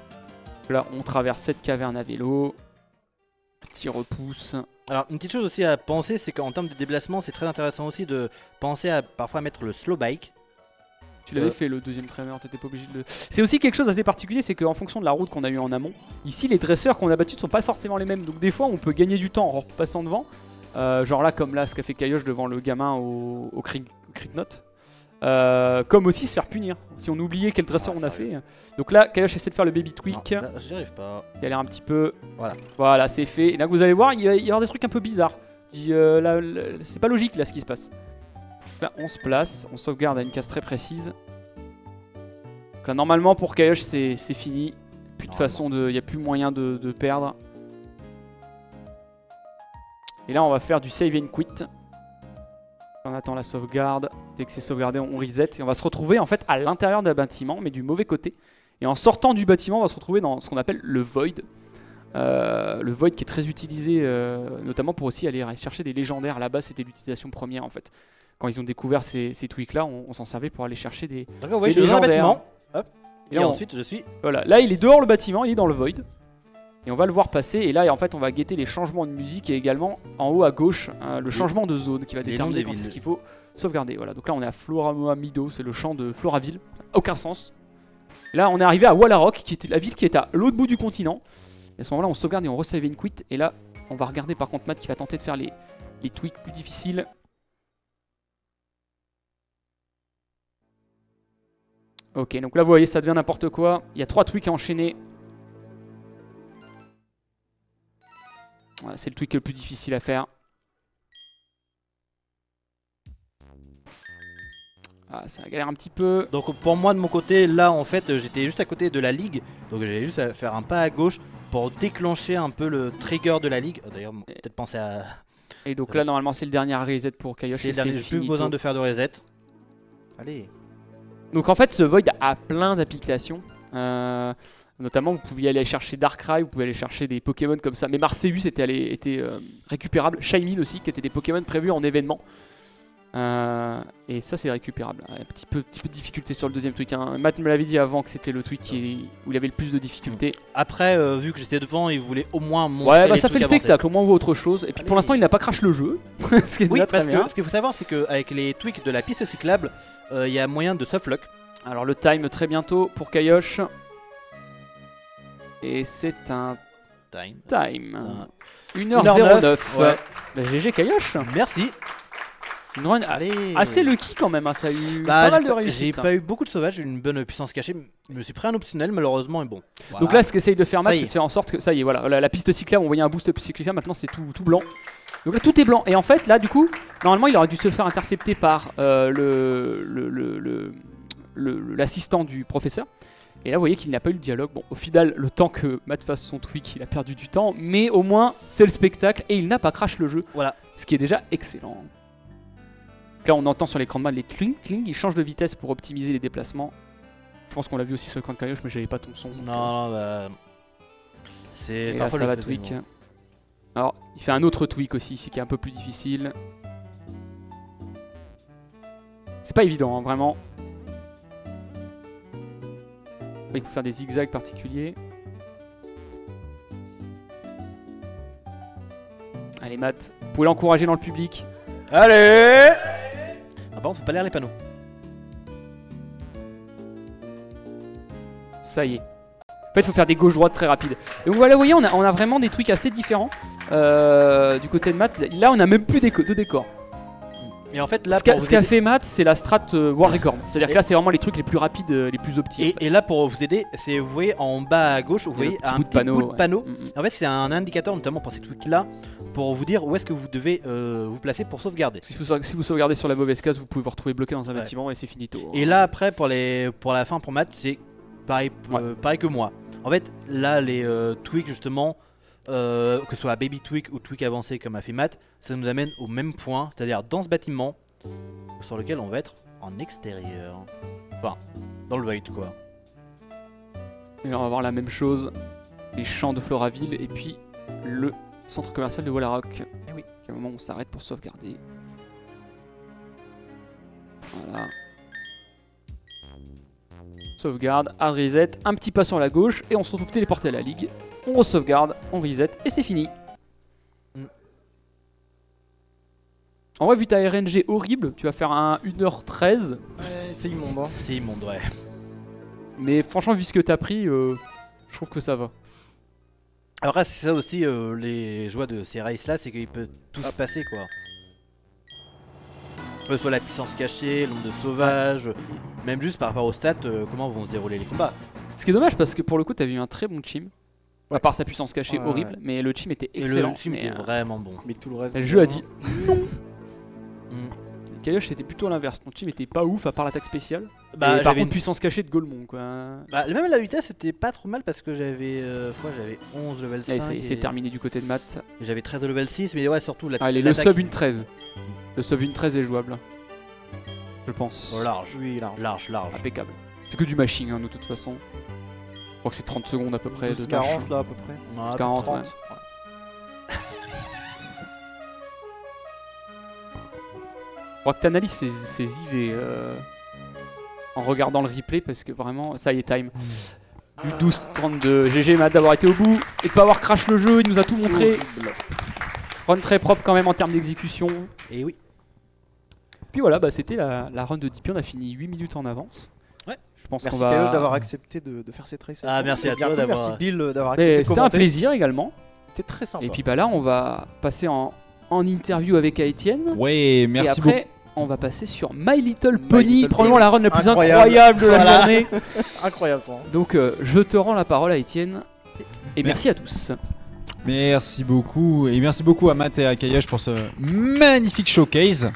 S2: Là, on traverse cette caverne à vélo. Petit repousse.
S3: Alors une petite chose aussi à penser, c'est qu'en termes de déplacement, c'est très intéressant aussi de penser à parfois mettre le slow bike.
S2: Tu l'avais fait le deuxième tremor, t'étais pas obligé de le... C'est aussi quelque chose d'assez particulier, c'est qu'en fonction de la route qu'on a eu en amont, ici les dresseurs qu'on a battus ne sont pas forcément les mêmes. Donc des fois on peut gagner du temps en repassant devant. Genre là comme là ce qu'a fait Kayosh devant le gamin au Crick Note. Comme aussi se faire punir si on oubliait quel dresseur on a fait. Donc là Kayosh essaie de faire le baby tweak.
S3: Non, là, j'y arrive pas.
S2: Il a l'air un petit peu...
S3: Voilà,
S2: c'est fait. Et là vous allez voir, il va y avoir des trucs un peu bizarres. C'est pas logique là ce qui se passe. Là on se place, on sauvegarde à une case très précise. Donc là normalement pour Kayosh c'est fini. Plus de façon de... Il n'y a plus moyen de perdre. Et là on va faire du save and quit. On attend la sauvegarde. Dès que c'est sauvegardé on reset. Et on va se retrouver en fait à l'intérieur d'un bâtiment mais du mauvais côté. Et en sortant du bâtiment on va se retrouver dans ce qu'on appelle le void. Le void qui est très utilisé notamment pour aussi aller chercher des légendaires. Là-bas c'était l'utilisation première en fait. Quand ils ont découvert ces tweaks là, on s'en servait pour aller chercher des
S3: d'accord, ouais, je suis dans le bâtiment. Hop.
S2: Et
S3: Et ensuite je suis...
S2: Voilà, là il est dehors le bâtiment, il est dans le void. Et on va le voir passer. Et là en fait on va guetter les changements de musique. Et également en haut à gauche le changement de zone qui va déterminer quand est-ce qu'il faut sauvegarder. Voilà, donc là on est à Floramoa Mido, c'est le champ de Floraville. Aucun sens. Et là on est arrivé à Walarok, qui est la ville qui est à l'autre bout du continent. Et à ce moment là on sauvegarde et on resave and quit. Et là on va regarder par contre Matt qui va tenter de faire les tweaks plus difficiles. Ok, donc là vous voyez ça devient n'importe quoi. Il y a 3 tweaks à enchaîner. Voilà, c'est le tweak le plus difficile à faire. Ah, ça galère un petit peu.
S3: Donc pour moi de mon côté, là en fait j'étais juste à côté de la ligue, donc j'avais juste à faire un pas à gauche pour déclencher un peu le trigger de la ligue. D'ailleurs peut-être penser à...
S2: Et donc là normalement c'est le dernier reset pour Kaiosh.
S3: J'ai plus besoin de faire de reset.
S1: Allez.
S2: Donc en fait ce Void a plein d'applications. Notamment vous pouviez aller chercher Darkrai, vous pouvez aller chercher des Pokémon comme ça. Mais Marseillus était récupérable. Shaymin aussi qui étaient des Pokémon prévus en événement. Et ça c'est récupérable. Un petit peu de difficulté sur le deuxième tweak. Hein. Matt me l'avait dit avant que c'était le tweak où il avait le plus de difficultés.
S3: Après vu que j'étais devant, il voulait au moins montrer
S2: Ouais bah
S3: les
S2: ça fait le
S3: trucs
S2: spectacle, au moins on voit autre chose. Et puis pour l'instant il n'a pas crash le jeu. Ce qui est
S3: Oui
S2: déjà
S3: parce
S2: très bien.
S3: que ce qu'il faut savoir c'est qu'avec les tweaks de la piste cyclable, il y a moyen de softlock.
S2: Alors le time très bientôt pour Kaiosh. Et c'est un time. 1h09.
S3: Ouais.
S2: Bah, GG Kaiosh.
S3: Merci.
S2: Une run
S3: Allez.
S2: assez lucky quand même, hein. T'as eu
S3: Bah,
S2: pas mal de
S3: j'ai
S2: réussite.
S3: pas eu beaucoup de sauvages, j'ai eu une bonne puissance cachée. Je me suis pris un optionnel malheureusement et bon. Voilà.
S2: Donc là ce qu'essaye de faire Matt
S3: Ça y
S2: c'est
S3: est.
S2: de faire en sorte que ça y est voilà, la piste cyclable on voyait un boost cyclable, maintenant c'est tout blanc. Donc là tout est blanc et en fait là du coup normalement il aurait dû se faire intercepter par l'assistant du professeur. Et là vous voyez qu'il n'a pas eu le dialogue. Bon au final le temps que Matt fasse son tweak il a perdu du temps, mais au moins c'est le spectacle et il n'a pas crash le jeu.
S3: Voilà.
S2: Ce qui est déjà excellent. Donc là on entend sur l'écran de Matt les cling, il change de vitesse pour optimiser les déplacements. Je pense qu'on l'a vu aussi sur l'écran de Kaiosh mais j'avais pas ton son. Donc,
S3: Non, bah. C'est
S2: et là,
S3: parfois
S2: ça
S3: le
S2: va
S3: fait,
S2: tweak.
S3: bon.
S2: Alors, il fait un autre tweak aussi ici qui est un peu plus difficile. C'est pas évident, hein, vraiment. Il faut faire des zigzags particuliers. Allez, Matt, vous pouvez l'encourager dans le public.
S3: Allez. Ah, par contre, faut pas lire les panneaux.
S2: Ça y est. En fait, il faut faire des gauches-droites très rapides. Et donc voilà, vous voyez, on a vraiment des trucs assez différents du côté de Matt. Là, on a même plus de décor.
S3: Et en fait, là,
S2: Ce qu'a
S3: pour vous
S2: ce qu'a
S3: aider-
S2: fait Matt, c'est la strat World Record. C'est-à-dire que là, c'est vraiment les trucs les plus rapides, les plus optiques.
S3: Et là, pour vous aider, c'est vous voyez en bas à gauche, vous
S2: Il y a
S3: voyez
S2: le petit
S3: un
S2: bout de
S3: petit
S2: panneau,
S3: bout de
S2: ouais.
S3: panneau.
S2: Mm.
S3: En fait, c'est un indicateur, notamment pour ces trucs-là, pour vous dire où est-ce que vous devez vous placer pour sauvegarder.
S2: Si vous sauvegardez sur la mauvaise case, vous pouvez vous retrouver bloqué dans un
S3: Ouais.
S2: bâtiment et c'est finito.
S3: Et là, après, pour la fin, pour Matt, c'est pareil, pareil que moi. En fait, là, les tweaks, justement, que ce soit baby tweak ou tweak avancé comme a fait Matt, ça nous amène au même point, c'est-à-dire dans ce bâtiment sur lequel on va être en extérieur. Enfin, dans le void, quoi.
S2: Et là, on va voir la même chose. Les champs de Floraville et puis le centre commercial de Wallarock.
S3: Eh oui.
S2: À un moment où on s'arrête pour sauvegarder. Voilà. Sauvegarde, hard reset, un petit pas sur la gauche et on se retrouve téléporté à la ligue. On re-sauvegarde, on reset et c'est fini. En vrai, vu ta RNG horrible, tu vas faire un 1h13.
S1: Ouais, c'est immonde. Hein.
S3: C'est immonde, ouais.
S2: Mais franchement, vu ce que t'as pris, je trouve que ça va.
S3: Alors là, c'est ça aussi les joies de ces races là, c'est qu'il peut tout se passer, quoi. Que ce soit la puissance cachée, l'ombre de sauvage, même juste par rapport aux stats, comment vont se dérouler les combats.
S2: Ce qui est dommage parce que pour le coup, t'avais eu un très bon chim. À part sa puissance cachée
S1: Ouais,
S2: horrible,
S1: ouais.
S2: mais le chim était
S3: Et
S2: excellent.
S3: le team
S2: mais,
S3: était vraiment bon.
S1: Mais tout le reste.
S2: le jeu a dit non.
S3: Mm.
S2: Kaiosh c'était plutôt l'inverse. Ton team était pas ouf à part l'attaque spéciale.
S3: Bah,
S2: Et par
S3: j'avais
S2: contre, puissance cachée de Golemon quoi.
S3: bah, même la vitesse c'était pas trop mal parce que j'avais j'avais 11 level 5
S2: Allez, c'est terminé du côté de Matt.
S3: et j'avais 13 de level 6, mais ouais, surtout la
S2: Allez, le
S3: l'attaque-
S2: sub 1.13. Le sub 1.13 est jouable. Je pense.
S3: large,
S1: Oui, large.
S3: large.
S2: Impeccable. C'est que du mashing hein, de toute façon. Je crois que c'est 30 secondes à peu près de
S1: 12,
S2: dash.
S1: 40 là à peu près.
S3: Ouais,
S2: 40,
S1: 30.
S2: ouais. Je crois que t'analyses ces IV en regardant le replay parce que vraiment, ça y est, time. 12-32. GG Matt d'avoir été au bout et de pas avoir crash le jeu, il nous a tout montré. Run très propre quand même en termes d'exécution.
S3: Et oui.
S2: Puis voilà, bah, c'était la run de DP, on a fini 8 minutes en avance.
S3: Ouais.
S2: Je pense
S1: Merci
S2: qu'on va...
S1: Kaiosh d'avoir accepté de faire cette race.
S3: Ah,
S1: avec nous.
S3: merci à
S1: Bien
S3: toi
S1: cool,
S3: d'avoir-
S1: Merci Bill d'avoir
S2: Mais
S1: accepté de
S2: c'était un
S1: commenter.
S2: plaisir également.
S1: C'était très sympa.
S2: Et puis bah là, on va passer en interview avec Étienne.
S4: Ouais, merci
S2: et
S4: beaucoup.
S2: après, on va passer sur My Little Pony,
S1: Little
S2: probablement la run la plus
S1: Incroyable.
S2: incroyable de la
S1: Voilà.
S2: journée.
S1: Incroyable ça.
S2: Donc je te rends la parole à Étienne. Et merci à tous.
S4: Merci beaucoup. Et merci beaucoup à Matt et à Kaiosh pour ce magnifique showcase.